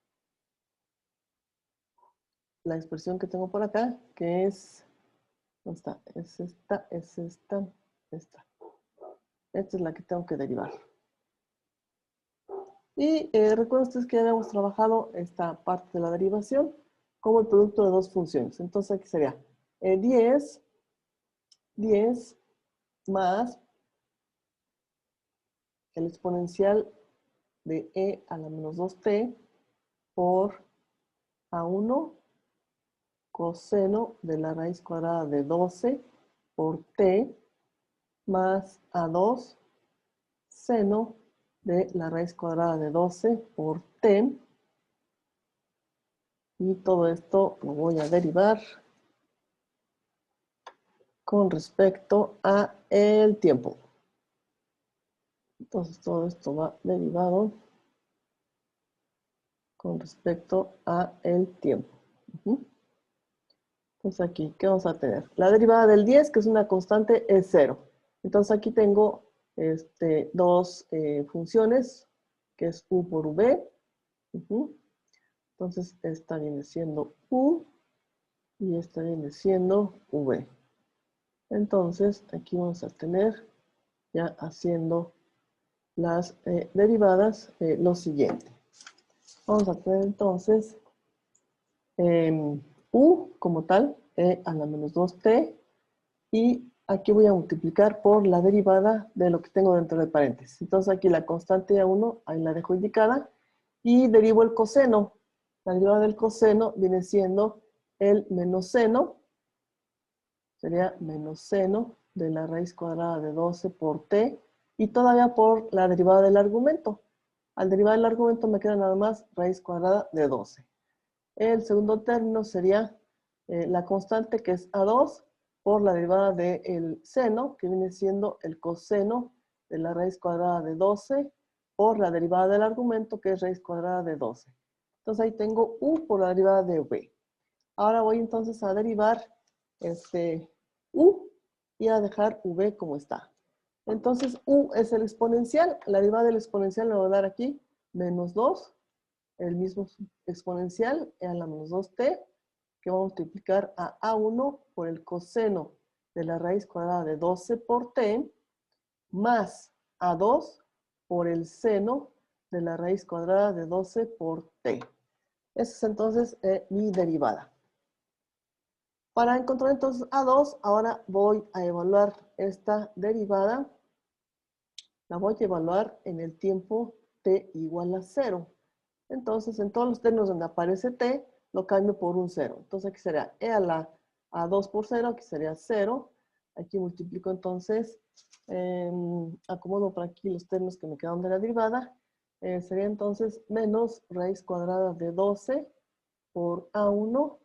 la expresión que tengo por acá, que es, ¿dónde está? Es esta, es esta, esta. Esta es la que tengo que derivar. Y recuerden ustedes que ya habíamos trabajado esta parte de la derivación como el producto de dos funciones. Entonces aquí sería 10 más el exponencial de e a la menos 2t por a1 coseno de la raíz cuadrada de 12 por t más a2 seno de la raíz cuadrada de 12 por t. Y todo esto lo voy a derivar con respecto a el tiempo. Entonces todo esto va derivado con respecto a el tiempo. Entonces aquí, ¿qué vamos a tener? La derivada del 10, que es una constante, es 0. Entonces aquí tengo dos funciones, que es u por v. Entonces esta viene siendo u y esta viene siendo v. Entonces aquí vamos a tener, ya haciendo las derivadas, lo siguiente. Vamos a tener entonces u como tal, e a la menos 2t, y aquí voy a multiplicar por la derivada de lo que tengo dentro del paréntesis. Entonces aquí la constante a1, ahí la dejo indicada, y derivo el coseno. La derivada del coseno viene siendo el menos seno, sería menos seno de la raíz cuadrada de 12 por t, y todavía por la derivada del argumento. Al derivar el argumento me queda nada más raíz cuadrada de 12. El segundo término sería la constante, que es A2, por la derivada del seno, que viene siendo el coseno de la raíz cuadrada de 12, por la derivada del argumento, que es raíz cuadrada de 12. Entonces ahí tengo u por la derivada de v. Ahora voy entonces a derivar u y a dejar v como está. Entonces u es el exponencial. La derivada del exponencial me va a dar aquí menos 2. El mismo exponencial e a la menos 2t, que va a multiplicar a a1 por el coseno de la raíz cuadrada de 12 por t, más a2 por el seno de la raíz cuadrada de 12 por t. Esa es entonces mi derivada. Para encontrar entonces a2, ahora voy a evaluar esta derivada. La voy a evaluar en el tiempo t igual a 0. Entonces, en todos los términos donde aparece t, lo cambio por un 0. Entonces, aquí sería e a la a2 por 0, aquí sería 0. Aquí multiplico entonces, acomodo por aquí los términos que me quedan de la derivada. Sería entonces menos raíz cuadrada de 12 por a1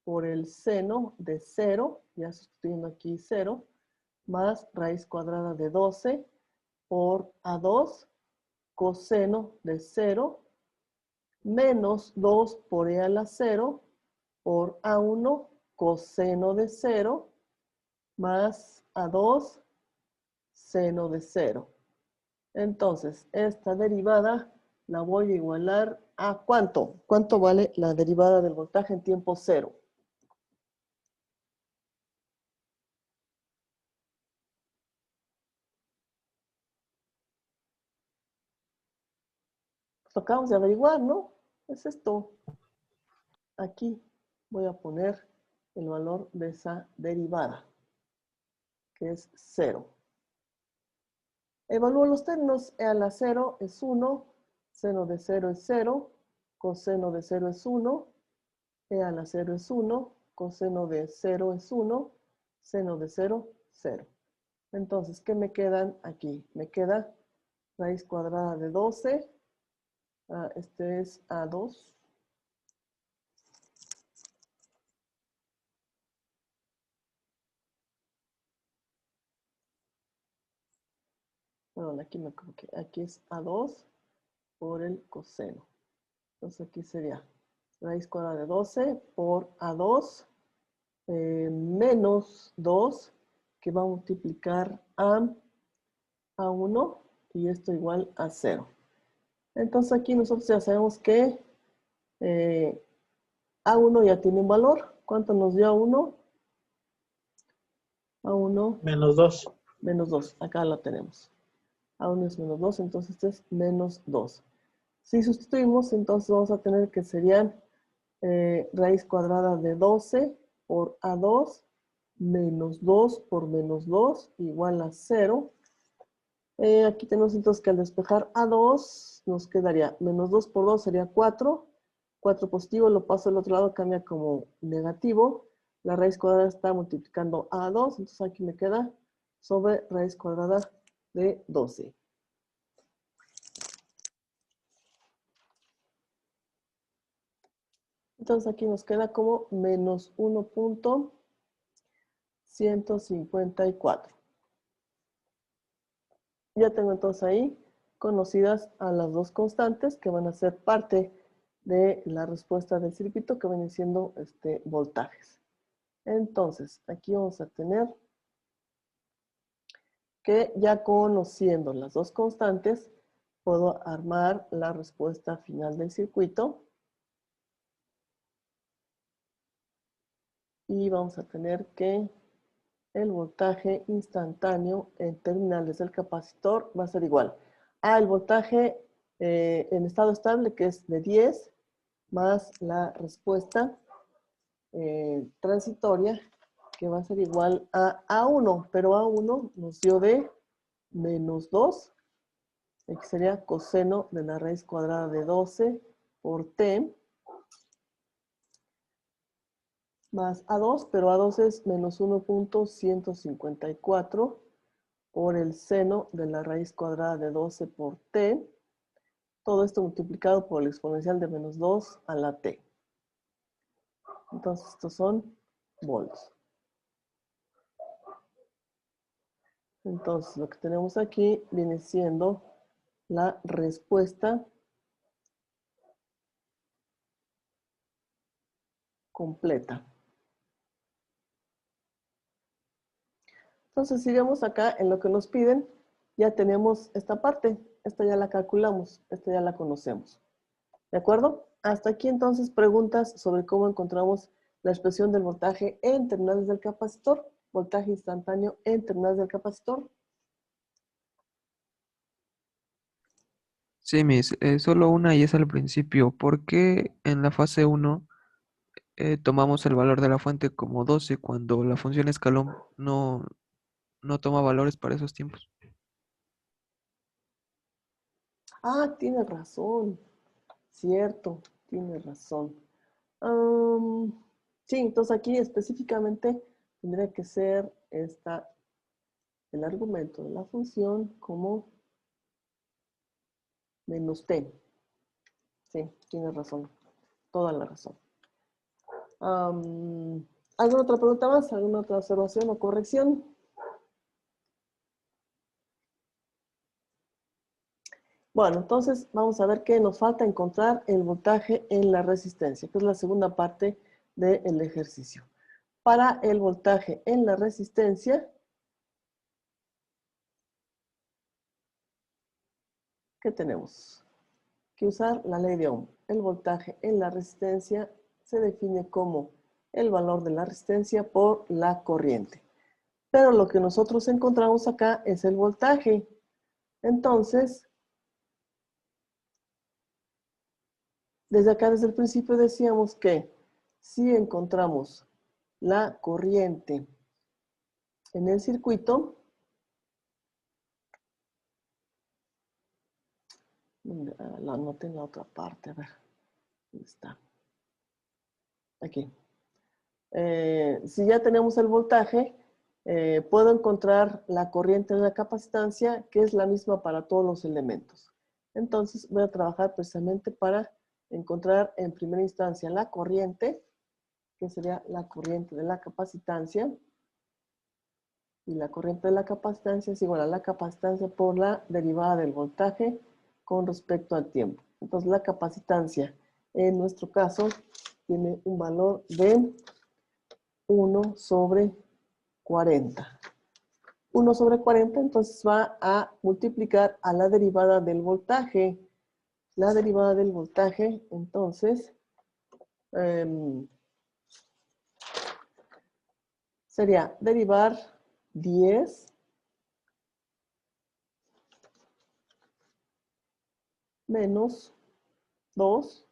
por el seno de 0, ya sustituyendo aquí 0, más raíz cuadrada de 12 por a2 coseno de 0, menos 2 por e a la 0 por a1 coseno de 0 más a2 seno de 0. Entonces, esta derivada la voy a igualar a ¿cuánto? ¿Cuánto vale la derivada del voltaje en tiempo 0? Lo acabamos de averiguar, ¿no? Es esto. Aquí voy a poner el valor de esa derivada, que es 0. Evalúo los términos. E a la 0 es 1, seno de 0 es 0, coseno de 0 es 1, e a la 0 es 1, coseno de 0 es 1, seno de 0, 0. Entonces, ¿qué me quedan aquí? Me queda raíz cuadrada de 12. Este es A2. Perdón, aquí me equivoqué. Aquí es A2 por el coseno. Entonces aquí sería raíz cuadrada de 12 por A2 menos 2, que va a multiplicar a A1 y esto igual a 0. Entonces aquí nosotros ya sabemos que A1 ya tiene un valor. ¿Cuánto nos dio A1? A1 Menos 2. menos 2. Acá lo tenemos. A1 es menos 2, entonces este es menos 2. Si sustituimos, entonces vamos a tener que serían raíz cuadrada de 12 por A2 menos 2 por menos 2 igual a 0. Aquí tenemos entonces que al despejar A2 nos quedaría menos 2 por 2 sería 4. 4 positivo, lo paso al otro lado, cambia como negativo. La raíz cuadrada está multiplicando A2, entonces aquí me queda sobre raíz cuadrada de 12. Entonces aquí nos queda como menos 1.154. Ya tengo entonces ahí conocidas a las dos constantes que van a ser parte de la respuesta del circuito que vienen siendo voltajes. Entonces, aquí vamos a tener que ya conociendo las dos constantes, puedo armar la respuesta final del circuito. Y vamos a tener que el voltaje instantáneo en terminales del capacitor va a ser igual al voltaje en estado estable, que es de 10, más la respuesta transitoria, que va a ser igual a A1, pero A1 nos dio de menos 2, que sería coseno de la raíz cuadrada de 12 por t, más A2, pero A2 es menos 1.154 por el seno de la raíz cuadrada de 12 por t. Todo esto multiplicado por el exponencial de menos 2 a la t. Entonces, estos son volts. Entonces, lo que tenemos aquí viene siendo la respuesta completa. Entonces, sigamos acá en lo que nos piden. Ya tenemos esta parte. Esta ya la calculamos. Esta ya la conocemos. ¿De acuerdo? Hasta aquí entonces preguntas sobre cómo encontramos la expresión del voltaje en terminales del capacitor. Voltaje instantáneo en terminales del capacitor. Sí, Miss, solo una y es al principio. ¿Por qué en la fase 1 tomamos el valor de la fuente como 12 cuando la función escalón no toma valores para esos tiempos? Ah, tiene razón. Cierto, tiene razón. Sí, entonces aquí específicamente tendría que ser el argumento de la función como menos t. Sí, tiene razón. Toda la razón. ¿Alguna otra pregunta más? ¿Alguna otra observación o corrección? Bueno, entonces vamos a ver que nos falta encontrar el voltaje en la resistencia, que es la segunda parte del ejercicio. Para el voltaje en la resistencia, ¿qué tenemos? Que usar la ley de Ohm. El voltaje en la resistencia se define como el valor de la resistencia por la corriente. Pero lo que nosotros encontramos acá es el voltaje. Entonces, desde acá, desde el principio decíamos que si encontramos la corriente en el circuito, la anoté en la otra parte, a ver, ¿dónde está? Aquí. Si ya tenemos el voltaje, puedo encontrar la corriente de la capacitancia, que es la misma para todos los elementos. Entonces voy a trabajar precisamente para encontrar en primera instancia la corriente, que sería la corriente de la capacitancia. Y la corriente de la capacitancia es igual a la capacitancia por la derivada del voltaje con respecto al tiempo. Entonces la capacitancia en nuestro caso tiene un valor de 1/40. 1/40 entonces va a multiplicar a la derivada del voltaje. La derivada del voltaje entonces sería derivar 10 menos 2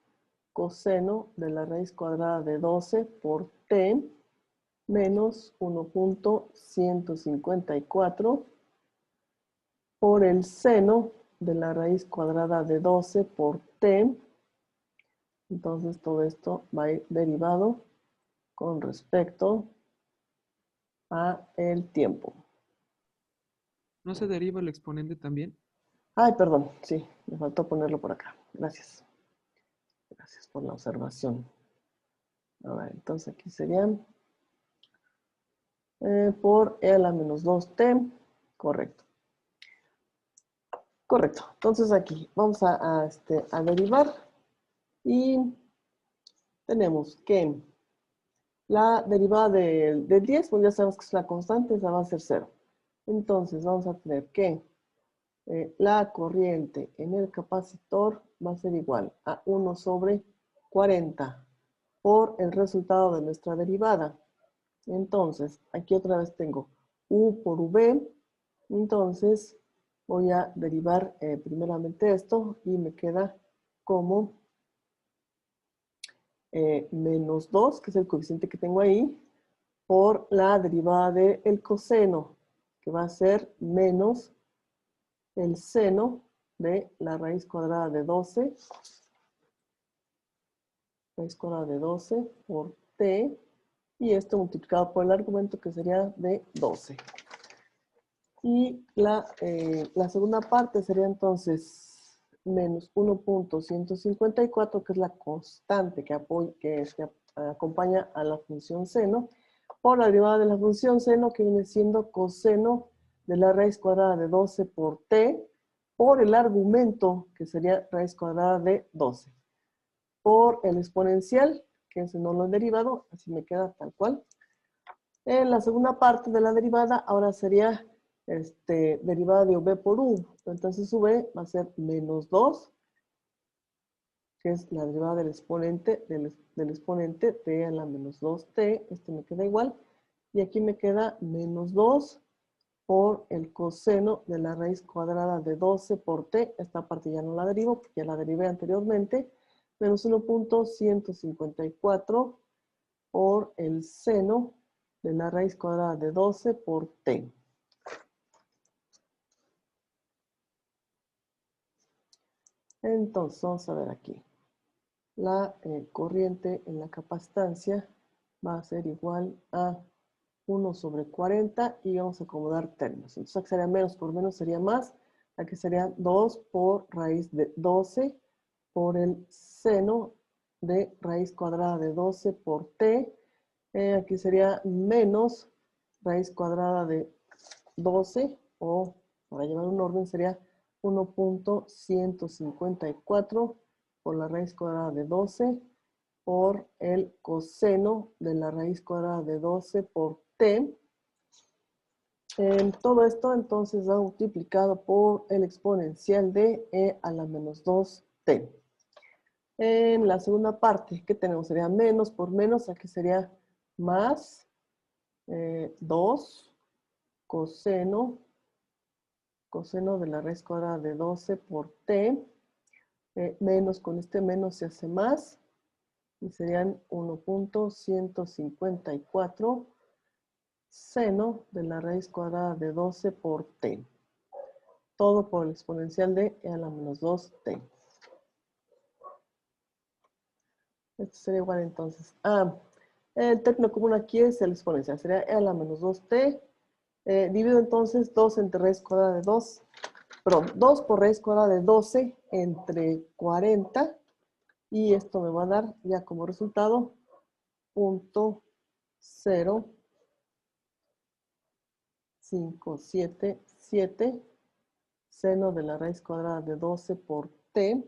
coseno de la raíz cuadrada de 12 por t menos 1.154 por el seno de la raíz cuadrada de 12 por t. Entonces todo esto va a ir derivado con respecto a el tiempo. ¿No se deriva el exponente también? Ay, perdón, sí, me faltó ponerlo por acá. Gracias. Gracias por la observación. A ver, entonces aquí serían por e a la menos 2t. Correcto. Correcto. Entonces aquí vamos a derivar y tenemos que la derivada del 10, pues ya sabemos que es la constante, esa va a ser 0. Entonces vamos a tener que la corriente en el capacitor va a ser igual a 1/40 por el resultado de nuestra derivada. Entonces, aquí otra vez tengo U por V. Entonces, voy a derivar primeramente esto y me queda como menos 2, que es el coeficiente que tengo ahí, por la derivada del coseno, que va a ser menos el seno de la raíz cuadrada de 12, raíz cuadrada de 12 por t, y esto multiplicado por el argumento que sería de 12. Y la segunda parte sería entonces menos 1.154, que es la constante que acompaña a la función seno, por la derivada de la función seno, que viene siendo coseno de la raíz cuadrada de 12 por t, por el argumento, que sería raíz cuadrada de 12, por el exponencial, que ese no lo he derivado, así me queda tal cual. En la segunda parte de la derivada, ahora sería derivada de v por u. Entonces v va a ser menos 2, que es la derivada del exponente, t a la menos 2t. Este me queda igual. Y aquí me queda menos 2 por el coseno de la raíz cuadrada de 12 por t. Esta parte ya no la derivo, porque ya la derivé anteriormente. Menos 1.154 por el seno de la raíz cuadrada de 12 por t. Entonces, vamos a ver aquí. La corriente en la capacitancia va a ser igual a 1/40 y vamos a acomodar términos. Entonces, aquí sería menos por menos sería más. Aquí sería 2 por raíz de 12 por el seno de raíz cuadrada de 12 por t. Aquí sería menos raíz cuadrada de 12, o para llevar un orden sería 1.154 por la raíz cuadrada de 12 por el coseno de la raíz cuadrada de 12 por t. Todo esto entonces va multiplicado por el exponencial de e a la menos 2t. En la segunda parte, ¿qué tenemos? Sería menos por menos, aquí sería más 2 coseno de la raíz cuadrada de 12 por t, menos con este menos se hace más, y serían 1.154 seno de la raíz cuadrada de 12 por t. Todo por el exponencial de e a la menos 2t. Esto sería igual entonces a, el término común aquí es el exponencial, sería e a la menos 2t Divido entonces 2 entre raíz cuadrada de 2. Perdón, 2 por raíz cuadrada de 12 entre 40. Y esto me va a dar ya como resultado 0.0577 seno de la raíz cuadrada de 12 por t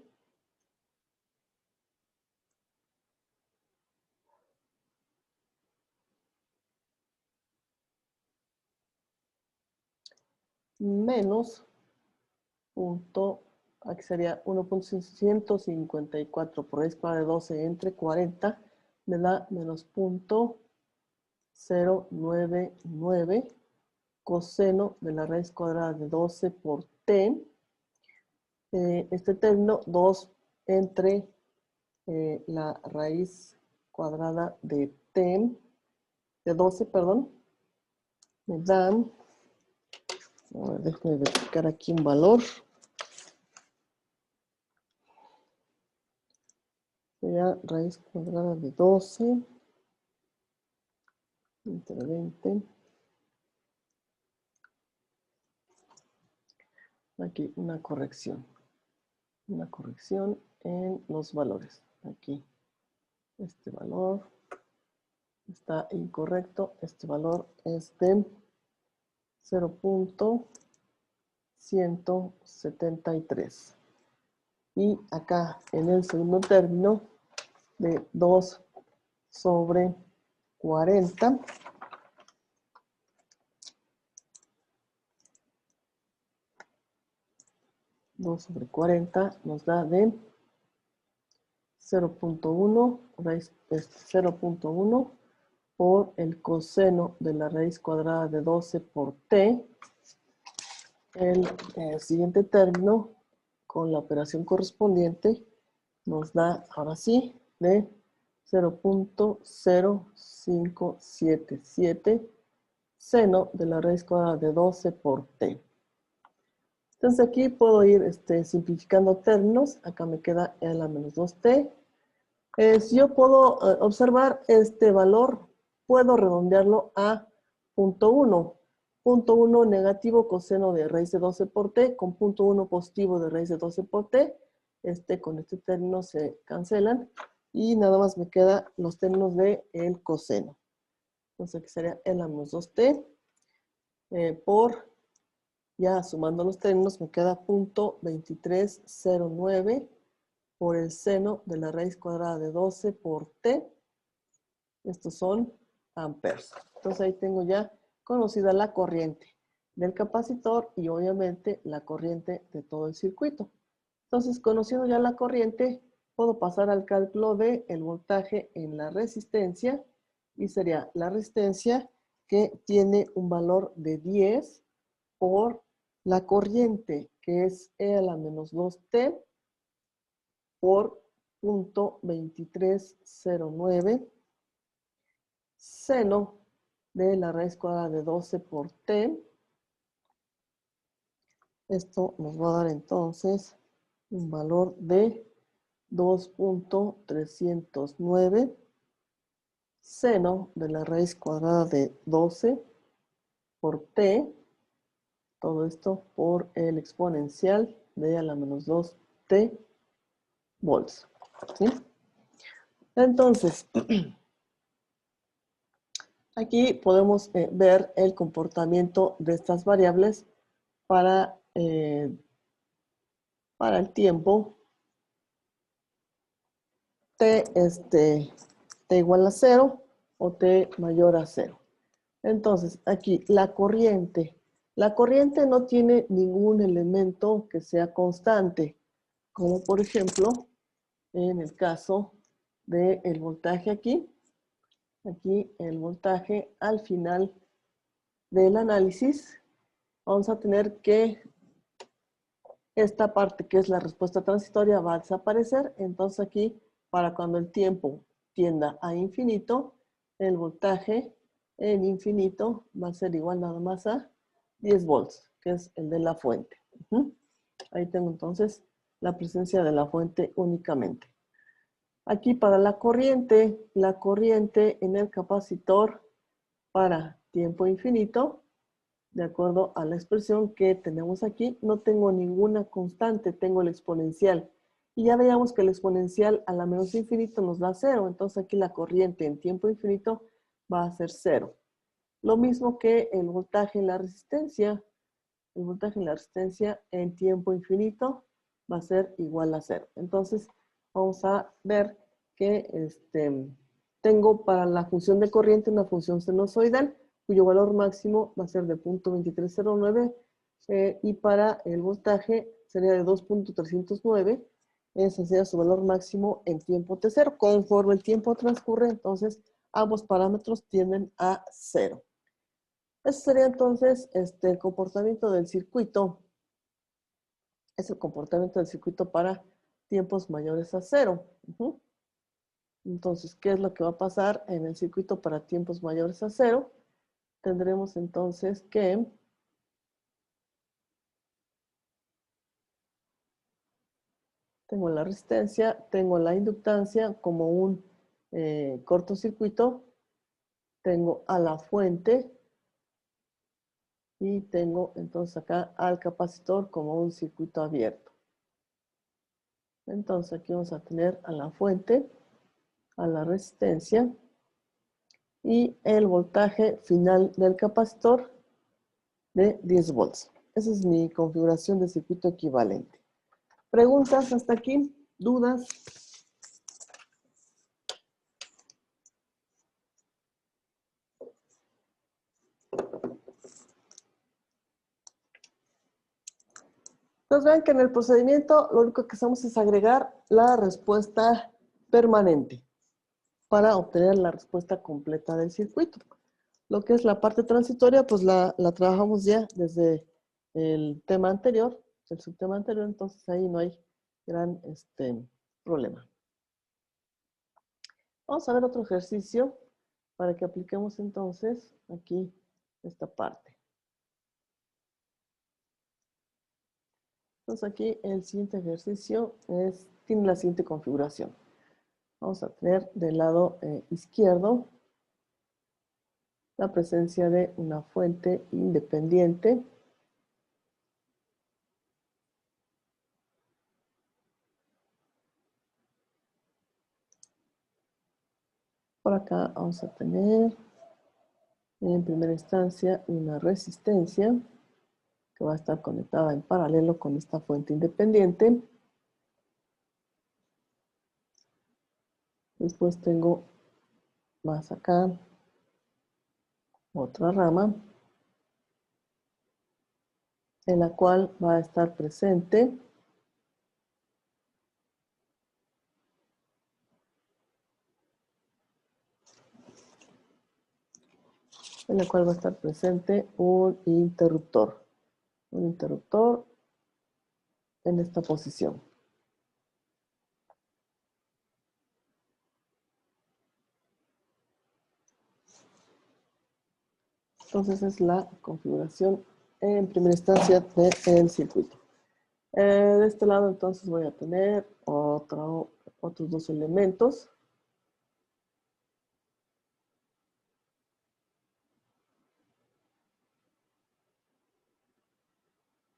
menos aquí sería 1.154 por raíz cuadrada de 12 entre 40 me da menos 0.099 coseno de la raíz cuadrada de 12 por t. Este término 2 entre la raíz cuadrada de t, de 12, perdón, me dan, a ver, déjenme verificar aquí un valor. Sería raíz cuadrada de 12 entre 20. Aquí una corrección en los valores. Aquí este valor está incorrecto. Este valor es de 0.173. Y acá en el segundo término de 2 sobre 40. Sobre 40 nos da de 0.1, raíz 0.1 por el coseno de la raíz cuadrada de 12 por t. El siguiente término con la operación correspondiente nos da ahora sí de 0.0577 seno de la raíz cuadrada de 12 por t. Entonces aquí puedo ir simplificando términos. Acá me queda a la menos 2t. Si yo puedo observar este valor, puedo redondearlo a 0.1. 0.1 negativo coseno de raíz de 12 por t con 0.1 positivo de raíz de 12 por t. Con este término se cancelan y nada más me quedan los términos del coseno. Entonces aquí sería a la menos 2t por... Ya sumando los términos me queda 0.2309 por el seno de la raíz cuadrada de 12 por t. Estos son amperes. Entonces ahí tengo ya conocida la corriente del capacitor y obviamente la corriente de todo el circuito. Entonces, conociendo ya la corriente, puedo pasar al cálculo del voltaje en la resistencia y sería la resistencia que tiene un valor de 10 por la corriente, que es E a la menos 2t por 0.2309 seno de la raíz cuadrada de 12 por t. Esto nos va a dar entonces un valor de 2.309 seno de la raíz cuadrada de 12 por t. Todo esto por el exponencial de a la menos 2t volts. ¿Sí? Entonces, aquí podemos ver el comportamiento de estas variables para el tiempo t, t igual a 0 o t mayor a 0. Entonces, aquí la corriente no tiene ningún elemento que sea constante, como por ejemplo, en el caso del voltaje aquí el voltaje al final del análisis, vamos a tener que esta parte que es la respuesta transitoria va a desaparecer. Entonces aquí, para cuando el tiempo tienda a infinito, el voltaje en infinito va a ser igual nada más a 10 volts, que es el de la fuente. Ahí tengo entonces la presencia de la fuente únicamente. Aquí para la corriente en el capacitor para tiempo infinito de acuerdo a la expresión que tenemos aquí, no tengo ninguna constante, tengo el exponencial. Y ya veíamos que el exponencial a la menos infinito nos da 0. Entonces aquí la corriente en tiempo infinito va a ser 0. Lo mismo que el voltaje en la resistencia. El voltaje en la resistencia en tiempo infinito va a ser igual a 0. Entonces vamos a ver que tengo para la función de corriente una función sinusoidal cuyo valor máximo va a ser de 0.2309 y para el voltaje sería de 2.309. Ese sería su valor máximo en tiempo t0. Conforme el tiempo transcurre, entonces ambos parámetros tienden a 0. Ese sería entonces el comportamiento del circuito. Es el comportamiento del circuito para tiempos mayores a 0. Entonces, ¿qué es lo que va a pasar en el circuito para tiempos mayores a 0? Tendremos entonces que tengo la resistencia, tengo la inductancia como un cortocircuito, tengo a la fuente y tengo entonces acá al capacitor como un circuito abierto. Entonces aquí vamos a tener a la fuente, a la resistencia y el voltaje final del capacitor de 10 volts. Esa es mi configuración de circuito equivalente. ¿Preguntas hasta aquí? ¿Dudas? Entonces vean que en el procedimiento lo único que hacemos es agregar la respuesta permanente para obtener la respuesta completa del circuito. Lo que es la parte transitoria, pues la trabajamos ya desde el tema anterior, el subtema anterior, entonces ahí no hay gran problema. Vamos a ver otro ejercicio para que apliquemos entonces aquí esta parte. Entonces aquí el siguiente ejercicio tiene la siguiente configuración. Vamos a tener del lado izquierdo la presencia de una fuente independiente por acá vamos a tener en primera instancia una resistencia que va a estar conectada en paralelo con esta fuente independiente. Después tengo más acá otra rama en la cual va a estar presente un interruptor. Un interruptor en esta posición. Entonces es la configuración en primera instancia del circuito. De este lado entonces voy a tener otros dos elementos.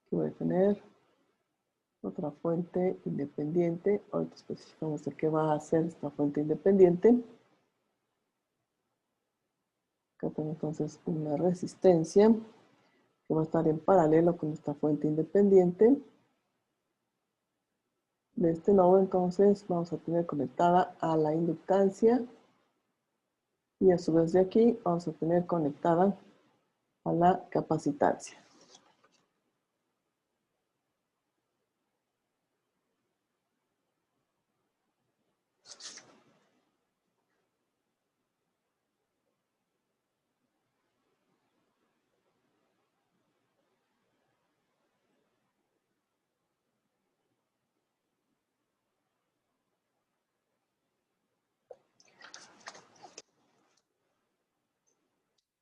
Aquí voy a tener otra fuente independiente. Ahorita especificamos de qué va a hacer esta fuente independiente. Acá tengo entonces una resistencia que va a estar en paralelo con esta fuente independiente. De este lado entonces vamos a tener conectada a la inductancia y a su vez de aquí vamos a tener conectada a la capacitancia.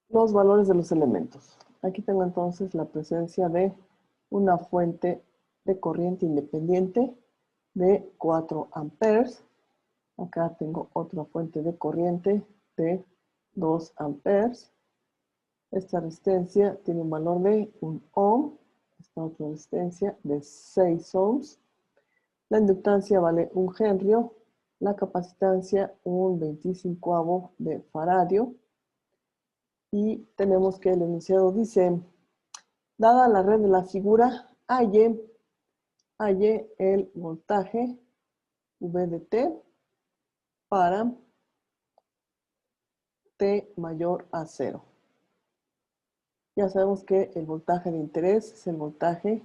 Los valores de los elementos. Aquí tengo entonces la presencia de una fuente de corriente independiente de 4 amperes. Acá tengo otra fuente de corriente de 2 amperes. Esta resistencia tiene un valor de 1 ohm. Esta otra resistencia de 6 ohms. La inductancia vale 1 henrio. La capacitancia un 25avo de faradio. Y tenemos que el enunciado dice, dada la red de la figura, halle el voltaje V de T para T mayor a 0. Ya sabemos que el voltaje de interés es el voltaje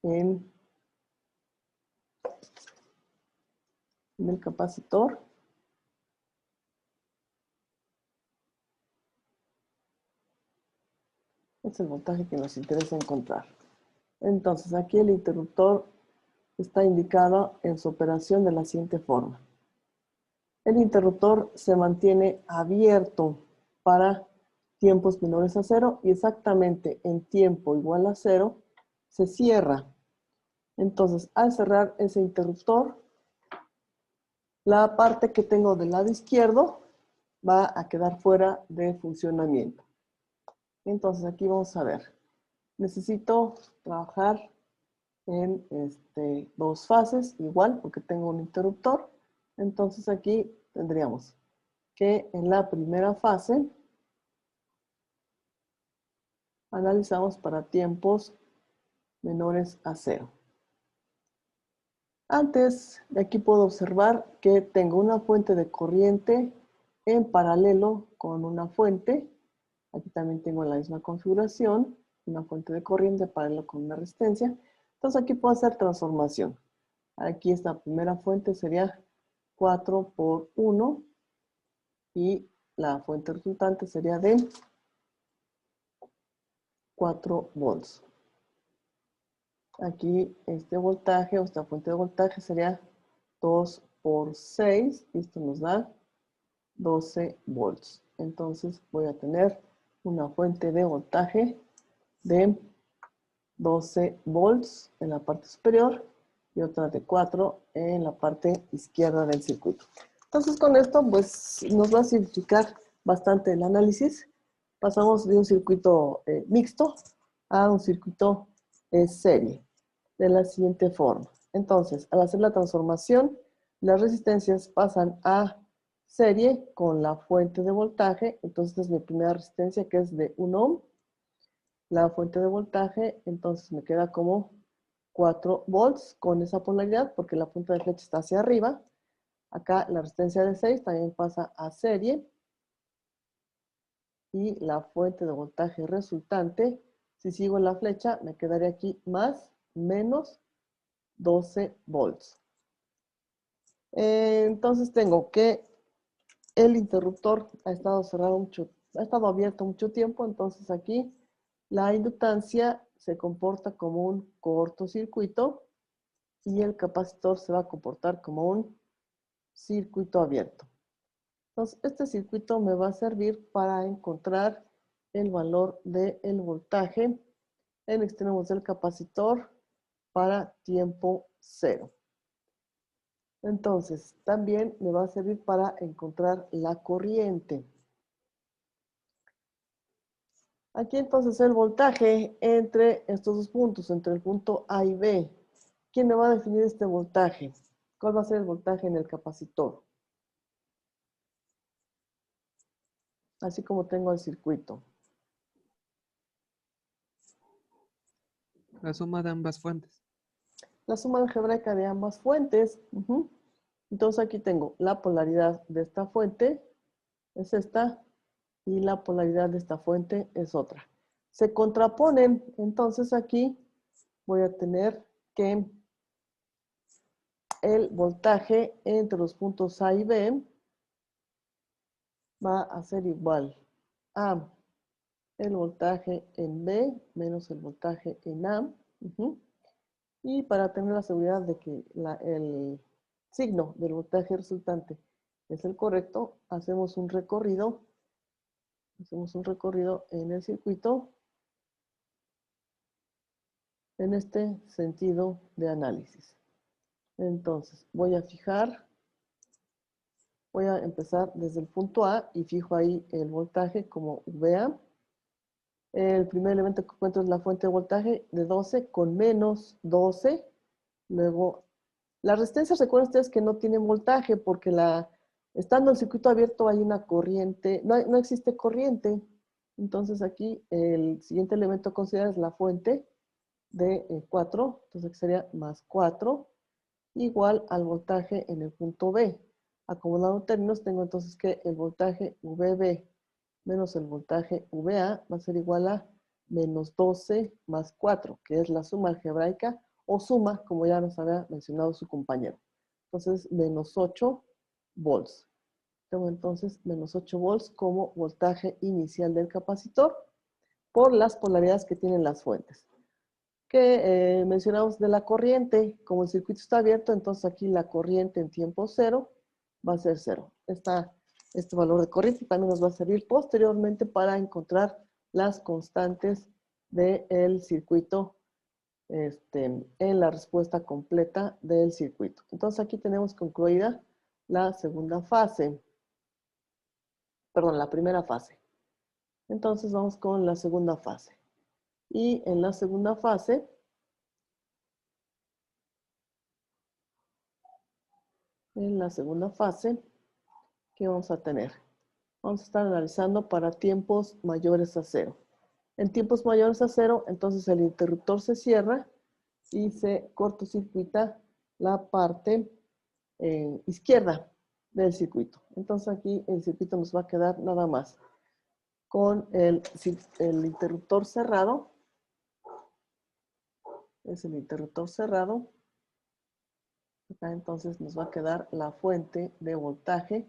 en el capacitor. Es el voltaje que nos interesa encontrar. Entonces, aquí el interruptor está indicado en su operación de la siguiente forma. El interruptor se mantiene abierto para tiempos menores a 0 y exactamente en tiempo igual a 0 se cierra. Entonces, al cerrar ese interruptor, la parte que tengo del lado izquierdo va a quedar fuera de funcionamiento. Entonces, aquí vamos a ver. Necesito trabajar en dos fases, igual, porque tengo un interruptor. Entonces, aquí tendríamos que en la primera fase analizamos para tiempos menores a 0. Antes, de aquí puedo observar que tengo una fuente de corriente en paralelo con una fuente. Aquí también tengo la misma configuración, una fuente de corriente paralelo con una resistencia. Entonces aquí puedo hacer transformación. Aquí esta primera fuente sería 4 por 1 y la fuente resultante sería de 4 volts. Aquí este voltaje o esta fuente de voltaje sería 2 por 6 y esto nos da 12 volts. Entonces voy a tener una fuente de voltaje de 12 volts en la parte superior y otra de 4 en la parte izquierda del circuito. Entonces con esto pues nos va a simplificar bastante el análisis. Pasamos de un circuito mixto a un circuito serie de la siguiente forma. Entonces, al hacer la transformación, las resistencias pasan a serie con la fuente de voltaje. Entonces, esta es mi primera resistencia que es de 1 ohm. La fuente de voltaje, entonces me queda como 4 volts con esa polaridad porque la punta de flecha está hacia arriba. Acá la resistencia de 6 también pasa a serie. Y la fuente de voltaje resultante, si sigo la flecha, me quedaría aquí más, menos 12 volts. Entonces tengo que el interruptor ha estado cerrado ha estado abierto mucho tiempo, entonces aquí la inductancia se comporta como un cortocircuito y el capacitor se va a comportar como un circuito abierto. Entonces, este circuito me va a servir para encontrar el valor del voltaje en extremos del capacitor para tiempo 0. Entonces, también me va a servir para encontrar la corriente. Aquí entonces el voltaje entre estos dos puntos, entre el punto A y B. ¿Quién me va a definir este voltaje? ¿Cuál va a ser el voltaje en el capacitor? Así como tengo el circuito. La suma de ambas fuentes. La suma algebraica de ambas fuentes. Entonces aquí tengo la polaridad de esta fuente, es esta, y la polaridad de esta fuente es otra. Se contraponen, entonces aquí voy a tener que el voltaje entre los puntos A y B va a ser igual a el voltaje en B menos el voltaje en A. Y para tener la seguridad de que el signo del voltaje resultante es el correcto, hacemos un recorrido en el circuito en este sentido de análisis. Entonces, voy a empezar desde el punto A y fijo ahí el voltaje como VA. El primer elemento que encuentro es la fuente de voltaje de 12 con menos 12. Luego, las resistencias, recuerden ustedes que no tienen voltaje porque estando el circuito abierto hay una corriente, no existe corriente. Entonces aquí el siguiente elemento a considerar es la fuente de 4. Entonces aquí sería más 4 igual al voltaje en el punto B. Acomodando términos, tengo entonces que el voltaje VB menos el voltaje VA va a ser igual a menos 12 más 4, que es la suma algebraica o suma, como ya nos había mencionado su compañero. Entonces, menos 8 volts. Tengo entonces menos 8 volts como voltaje inicial del capacitor por las polaridades que tienen las fuentes. Que mencionamos de la corriente, como el circuito está abierto, entonces aquí la corriente en tiempo cero va a ser 0. Este valor de corriente también nos va a servir posteriormente para encontrar las constantes del circuito en la respuesta completa del circuito. Entonces aquí tenemos concluida la segunda fase, perdón, la primera fase. Entonces vamos con la segunda fase. Y en la segunda fase, ¿qué vamos a tener? Vamos a estar analizando para tiempos mayores a 0. En tiempos mayores a 0, entonces el interruptor se cierra y se cortocircuita la parte izquierda del circuito. Entonces aquí el circuito nos va a quedar nada más con el interruptor cerrado. Es el interruptor cerrado. Acá entonces nos va a quedar la fuente de voltaje,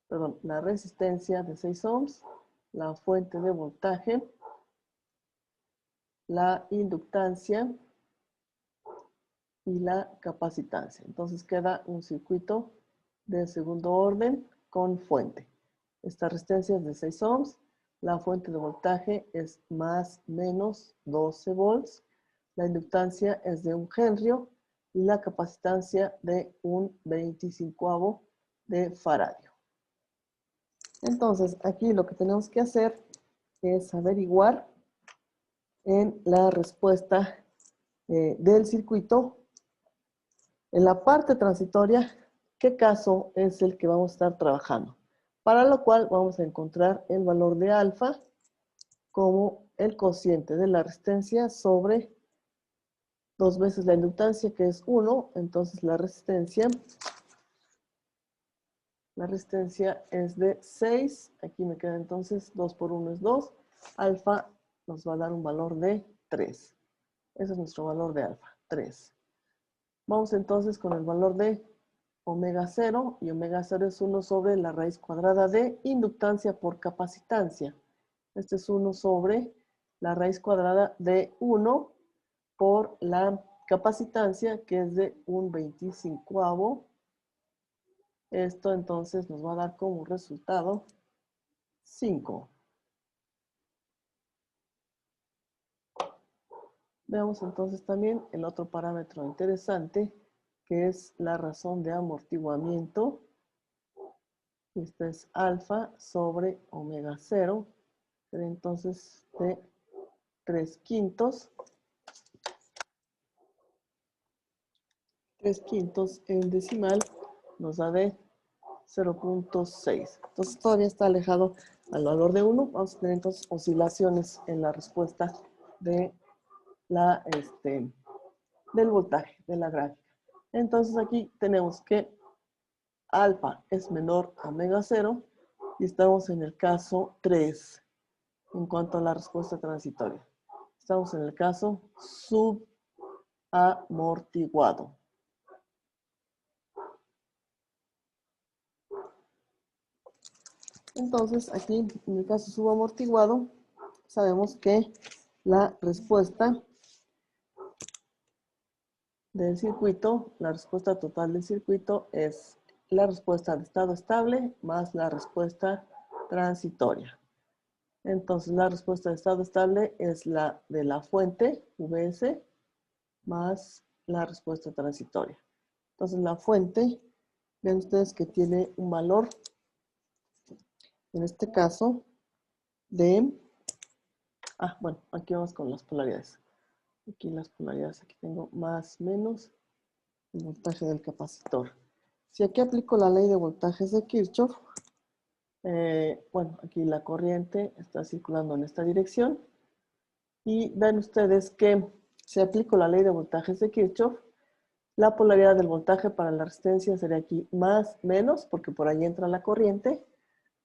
perdón, la resistencia de 6 ohms, la fuente de voltaje, la inductancia y la capacitancia. Entonces queda un circuito de segundo orden con fuente. Esta resistencia es de 6 ohms, la fuente de voltaje es más menos 12 volts, la inductancia es de 1 Henry y la capacitancia de un 25avo de faradio. Entonces, aquí lo que tenemos que hacer es averiguar en la respuesta del circuito, en la parte transitoria, qué caso es el que vamos a estar trabajando. Para lo cual vamos a encontrar el valor de alfa como el cociente de la resistencia sobre 2 veces la inductancia, que es 1. Entonces la resistencia es de 6. Aquí me queda entonces 2 por 1 es 2. Alfa nos va a dar un valor de 3. Ese es nuestro valor de alfa, 3. Vamos entonces con el valor de omega 0. Y omega 0 es 1 sobre la raíz cuadrada de inductancia por capacitancia. Este es 1 sobre la raíz cuadrada de 1 por la capacitancia, que es de un 25avo. Esto entonces nos va a dar como resultado 5. Veamos entonces también el otro parámetro interesante, que es la razón de amortiguamiento. Esta es alfa sobre omega 0. Sería entonces de 3/5. 3/5 en decimal nos da de 0.6. Entonces todavía está alejado al valor de 1. Vamos a tener entonces oscilaciones en la respuesta de del voltaje, de la gráfica. Entonces aquí tenemos que alfa es menor a omega 0 y estamos en el caso 3 en cuanto a la respuesta transitoria. Estamos en el caso subamortiguado. Entonces aquí en el caso subamortiguado sabemos que la respuesta del circuito, la respuesta total del circuito es la respuesta de estado estable más la respuesta transitoria. Entonces la respuesta de estado estable es la de la fuente, Vs, más la respuesta transitoria. Entonces la fuente, ven ustedes que tiene un valor, en este caso, de Bueno, aquí vamos con las polaridades. Aquí las polaridades, aquí tengo más, menos, el voltaje del capacitor. Si aquí aplico la ley de voltajes de Kirchhoff, bueno, aquí la corriente está circulando en esta dirección. Y ven ustedes que si aplico la ley de voltajes de Kirchhoff, la polaridad del voltaje para la resistencia sería aquí más, menos, porque por ahí entra la corriente.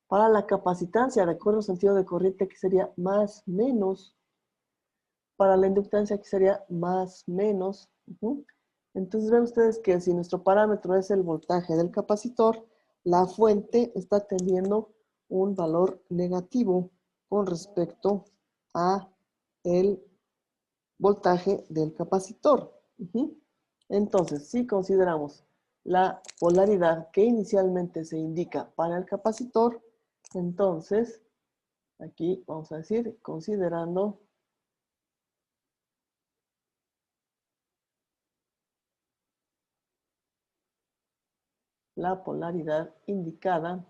Para la capacitancia, de acuerdo al sentido de corriente, aquí sería más, menos. Para la inductancia, aquí sería más, menos. Entonces ven ustedes que si nuestro parámetro es el voltaje del capacitor, la fuente está teniendo un valor negativo con respecto a el voltaje del capacitor. Entonces, si consideramos la polaridad que inicialmente se indica para el capacitor, entonces, aquí vamos a decir, considerando la polaridad indicada,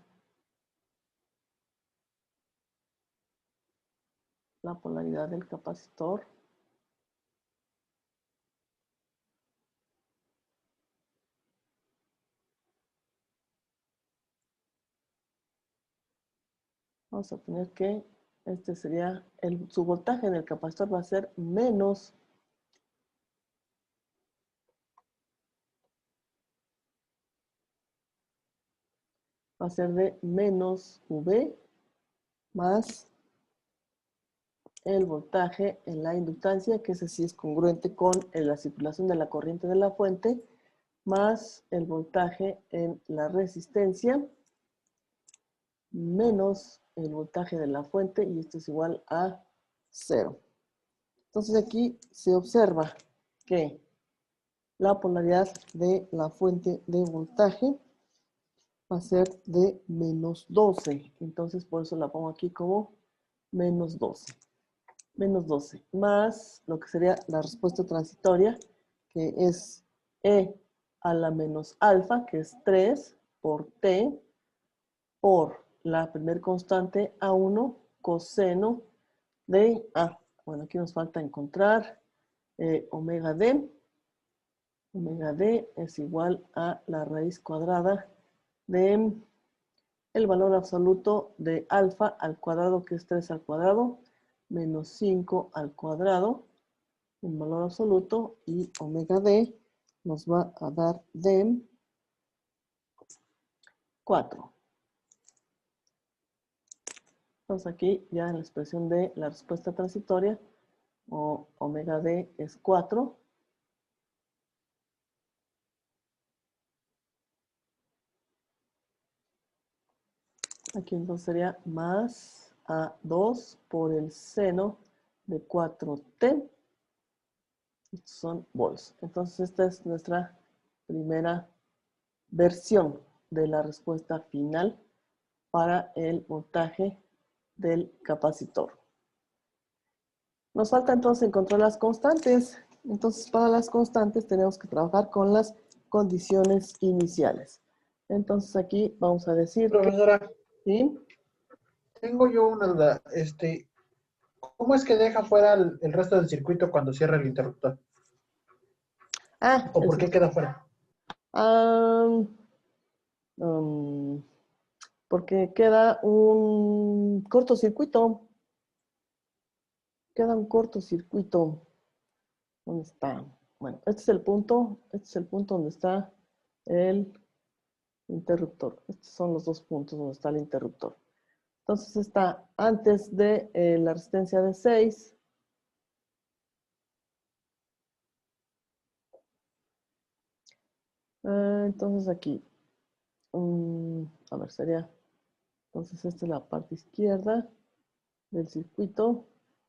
la polaridad del capacitor, vamos a poner que este sería, su voltaje en el capacitor va a ser menos va a ser de menos V más el voltaje en la inductancia, que ese sí es congruente con la circulación de la corriente de la fuente, más el voltaje en la resistencia, menos el voltaje de la fuente, y esto es igual a 0. Entonces aquí se observa que la polaridad de la fuente de voltaje va a ser de menos 12. Entonces por eso la pongo aquí como menos 12. Menos 12, más lo que sería la respuesta transitoria, que es E a la menos alfa, que es 3 por T, por la primer constante A1 coseno de A. Bueno, aquí nos falta encontrar omega D. Omega D es igual a la raíz cuadrada de el valor absoluto de alfa al cuadrado, que es 3 al cuadrado, menos 5 al cuadrado, un valor absoluto, y omega D nos va a dar de 4. Entonces aquí ya en la expresión de la respuesta transitoria, omega D es 4. Aquí entonces sería más A2 por el seno de 4T. Estos son volts. Entonces esta es nuestra primera versión de la respuesta final para el voltaje del capacitor. Nos falta entonces encontrar las constantes. Entonces para las constantes tenemos que trabajar con las condiciones iniciales. Entonces aquí vamos a decir que, Profesora, ¿sí? tengo yo una duda. ¿Cómo es que deja fuera el resto del circuito cuando cierra el interruptor? ¿O por qué queda fuera? Ah, um, porque queda un cortocircuito. Queda un cortocircuito. ¿Dónde está? Bueno, este es el punto donde está el interruptor. Estos son los dos puntos donde está el interruptor. Entonces está antes de la resistencia de 6. Entonces aquí, a ver, sería, entonces esta es la parte izquierda del circuito.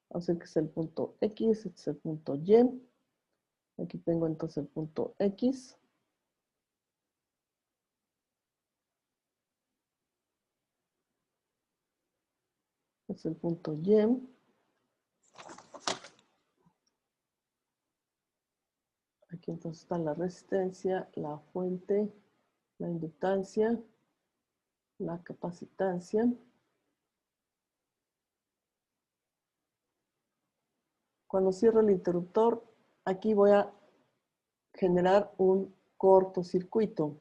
Vamos a ver que es el punto X, este es el punto Y. Aquí tengo entonces el punto X. Este es el punto Y. Aquí entonces está la resistencia, la fuente, la inductancia, la capacitancia. Cuando cierro el interruptor, aquí voy a generar un cortocircuito.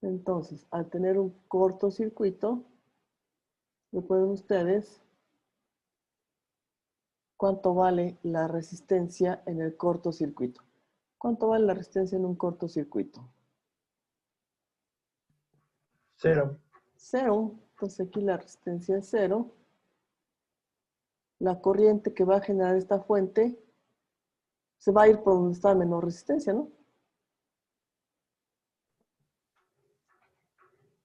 Entonces, al tener un cortocircuito, recuerden ustedes cuánto vale la resistencia en el cortocircuito. ¿Cuánto vale la resistencia en un cortocircuito? 0. 0. Entonces aquí la resistencia es 0. La corriente que va a generar esta fuente se va a ir por donde está menor resistencia, ¿no?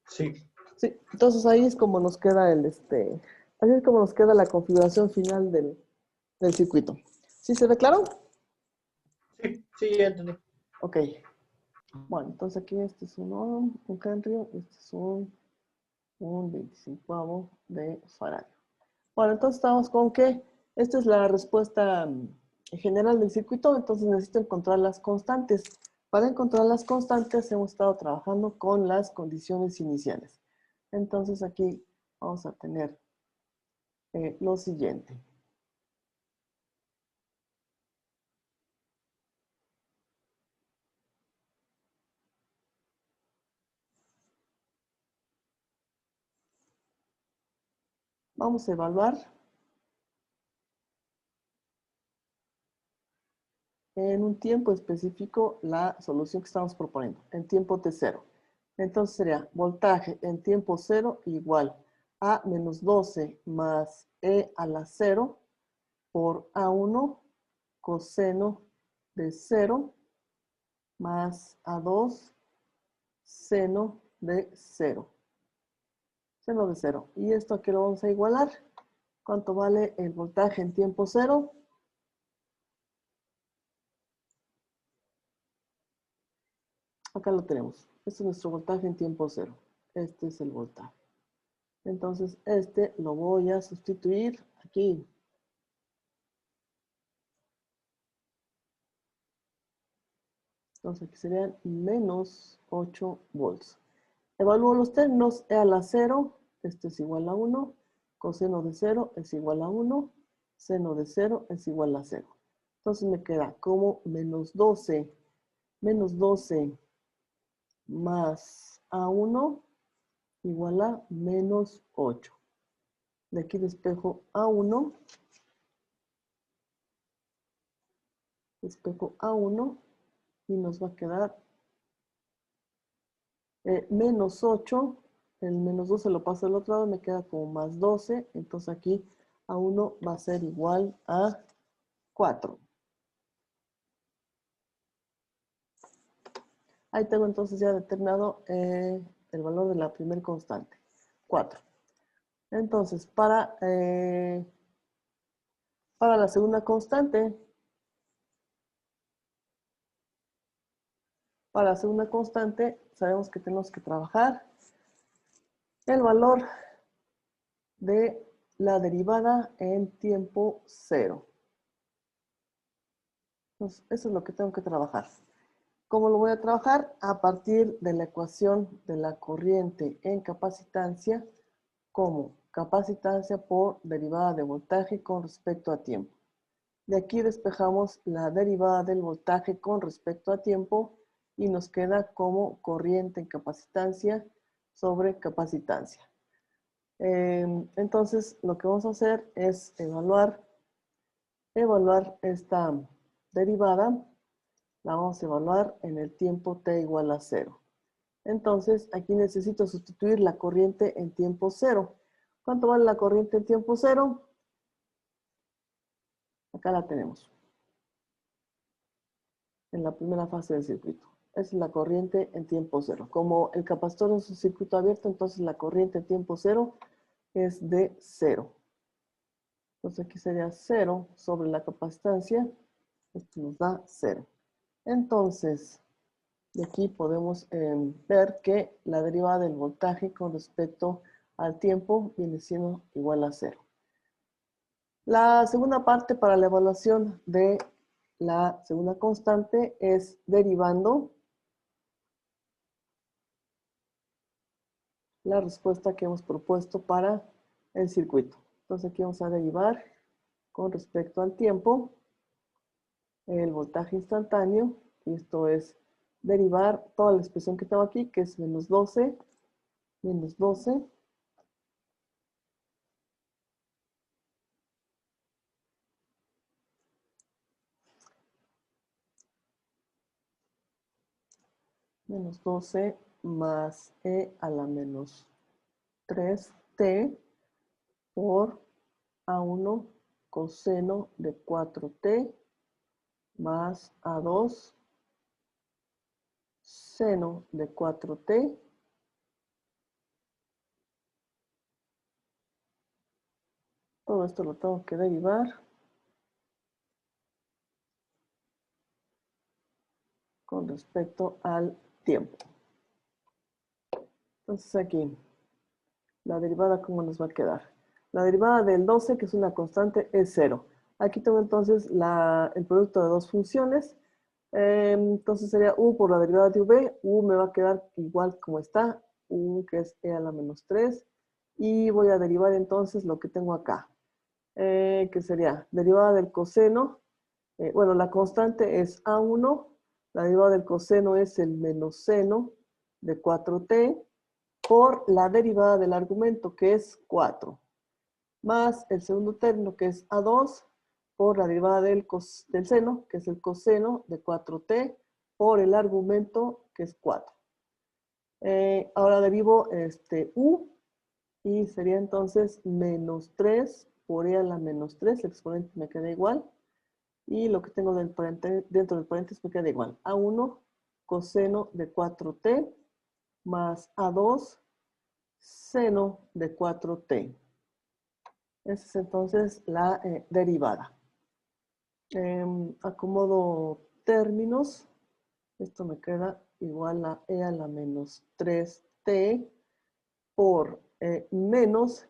Sí. Sí, entonces ahí es como nos queda así es como nos queda la configuración final del circuito. ¿Sí se ve claro? Sí, sí, ya entendí. Ok. Bueno, entonces aquí este es un ohm, un Henry, este es un 25 de faradio. Bueno, entonces estamos con que esta es la respuesta general del circuito, entonces necesito encontrar las constantes. Para encontrar las constantes hemos estado trabajando con las condiciones iniciales. Entonces aquí vamos a tener lo siguiente. Vamos a evaluar en un tiempo específico la solución que estamos proponiendo, en tiempo t0. Entonces sería voltaje en tiempo 0 igual a menos 12 más e a la 0 por A1 coseno de 0 más A2 seno de 0. Seno de 0. ¿Y esto aquí lo vamos a igualar? ¿Cuánto vale el voltaje en tiempo 0? Acá lo tenemos. Este es nuestro voltaje en tiempo 0. Este es el voltaje. Entonces, este lo voy a sustituir aquí. Entonces, aquí serían menos 8 volts. Evalúo los términos. E a la 0, este es igual a 1. Coseno de 0 es igual a 1. Seno de 0 es igual a 0. Entonces me queda como menos 12 más A1 igual a menos 8. De aquí despejo A1. Despejo A1 y nos va a quedar menos 8. El menos 12 lo paso al otro lado, me queda como más 12. Entonces aquí A1 va a ser igual a 4. Ahí tengo entonces ya determinado el valor de la primera constante, 4. Entonces, para la segunda constante, sabemos que tenemos que trabajar el valor de la derivada en tiempo 0. Entonces, eso es lo que tengo que trabajar. ¿Cómo lo voy a trabajar? A partir de la ecuación de la corriente en capacitancia como capacitancia por derivada de voltaje con respecto a tiempo. De aquí despejamos la derivada del voltaje con respecto a tiempo y nos queda como corriente en capacitancia sobre capacitancia. Entonces, lo que vamos a hacer es evaluar esta derivada. La vamos a evaluar en el tiempo t igual a 0. Entonces, aquí necesito sustituir la corriente en tiempo 0. ¿Cuánto vale la corriente en tiempo 0? Acá la tenemos. En la primera fase del circuito. Es la corriente en tiempo 0. Como el capacitor es un circuito abierto, entonces la corriente en tiempo 0 es de 0. Entonces aquí sería 0 sobre la capacitancia. Esto nos da 0. Entonces, de aquí podemos ver que la derivada del voltaje con respecto al tiempo viene siendo igual a 0. La segunda parte para la evaluación de la segunda constante es derivando la respuesta que hemos propuesto para el circuito. Entonces aquí vamos a derivar con respecto al tiempo el voltaje instantáneo, y esto es derivar toda la expresión que tengo aquí, que es menos 12, menos 12, menos 12 más e a la menos 3t por a1 coseno de 4t más a2 seno de 4t todo esto lo tengo que derivar con respecto al tiempo. Entonces aquí, la derivada, ¿cómo nos va a quedar? La derivada del 12, que es una constante, es 0. Aquí tengo entonces el producto de dos funciones. Entonces sería u por la derivada de v. U me va a quedar igual como está. U que es e a la menos 3. Y voy a derivar entonces lo que tengo acá. Que sería derivada del coseno. Bueno, la constante es a1. La derivada del coseno es el menos seno de 4t por la derivada del argumento, que es 4, más el segundo término, que es a2, por la derivada del seno, que es el coseno de 4t, por el argumento, que es 4. Ahora derivo u, y sería entonces menos 3 por e a la menos 3, el exponente me queda igual, y lo que tengo dentro del paréntesis me queda igual. A1 coseno de 4t más A2 seno de 4t. Esa es entonces la derivada. Acomodo términos. Esto me queda igual a e a la menos 3t por menos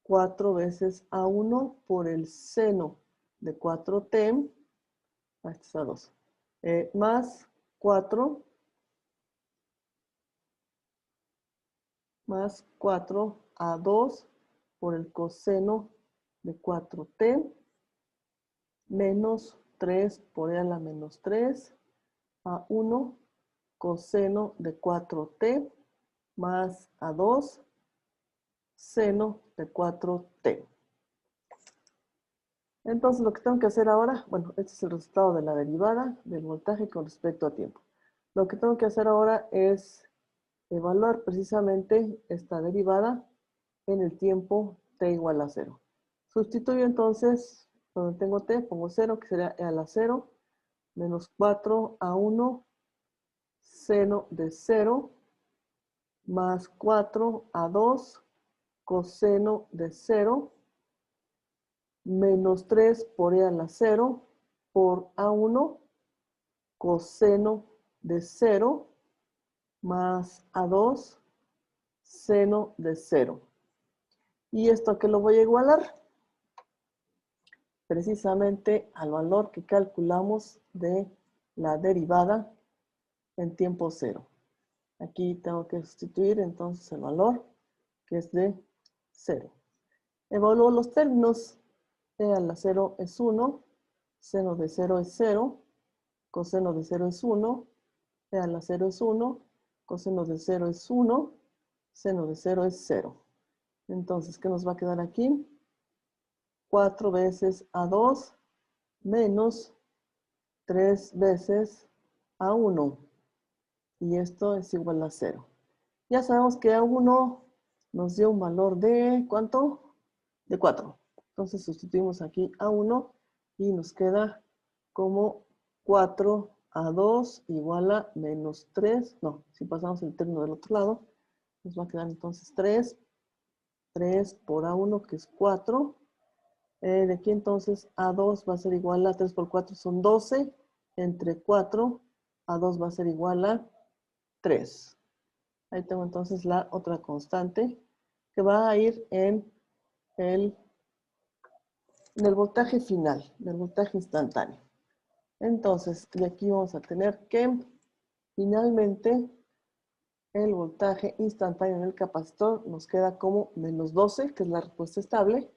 4 veces A1 por el seno de 4t. Este es A2. Más 4 más 4A2 por el coseno de 4t menos 3 por e a la menos 3 A1 coseno de 4t más A2 seno de 4t. Entonces lo que tengo que hacer ahora, bueno, este es el resultado de la derivada del voltaje con respecto a tiempo. Lo que tengo que hacer ahora es evaluar precisamente esta derivada en el tiempo t igual a 0. Sustituyo entonces, donde tengo t, pongo 0, que sería e a la 0, menos 4 a 1, seno de 0, más 4 a 2, coseno de 0, menos 3 por e a la 0, por a1, coseno de 0, más a2, seno de 0. ¿Y esto a qué lo voy a igualar? Precisamente al valor que calculamos de la derivada en tiempo 0. Aquí tengo que sustituir entonces el valor, que es de 0. Evalúo los términos. E a la 0 es 1, seno de 0 es 0, coseno de 0 es 1, e a la 0 es 1, coseno de 0 es 1, seno de 0 es 0. Entonces, ¿qué nos va a quedar aquí? 4 veces A2 menos 3 veces A1. Y esto es igual a 0. Ya sabemos que A1 nos dio un valor de, ¿cuánto? De 4. Entonces sustituimos aquí A1 y nos queda como 4 A2 igual a menos 3. No, si pasamos el término del otro lado, nos va a quedar entonces 3. 3 por A1, que es 4. De aquí entonces A2 va a ser igual a 3 por 4 son 12. Entre 4, A2 va a ser igual a 3. Ahí tengo entonces la otra constante que va a ir en el voltaje final, del voltaje instantáneo. Entonces, de aquí vamos a tener que finalmente el voltaje instantáneo en el capacitor nos queda como menos 12, que es la respuesta estable,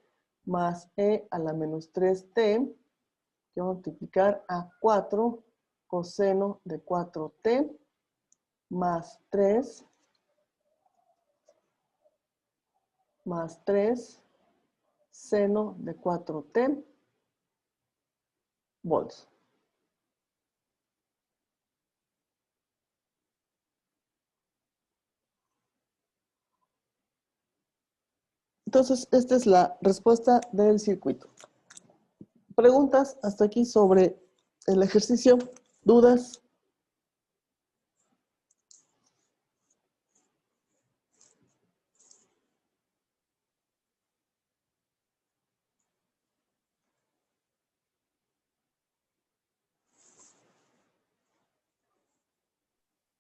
más E a la menos 3t, que vamos a multiplicar a 4 coseno de 4t, más 3 seno de 4t volts. Entonces, esta es la respuesta del circuito. ¿Preguntas hasta aquí sobre el ejercicio? ¿Dudas?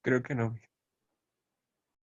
Creo que no.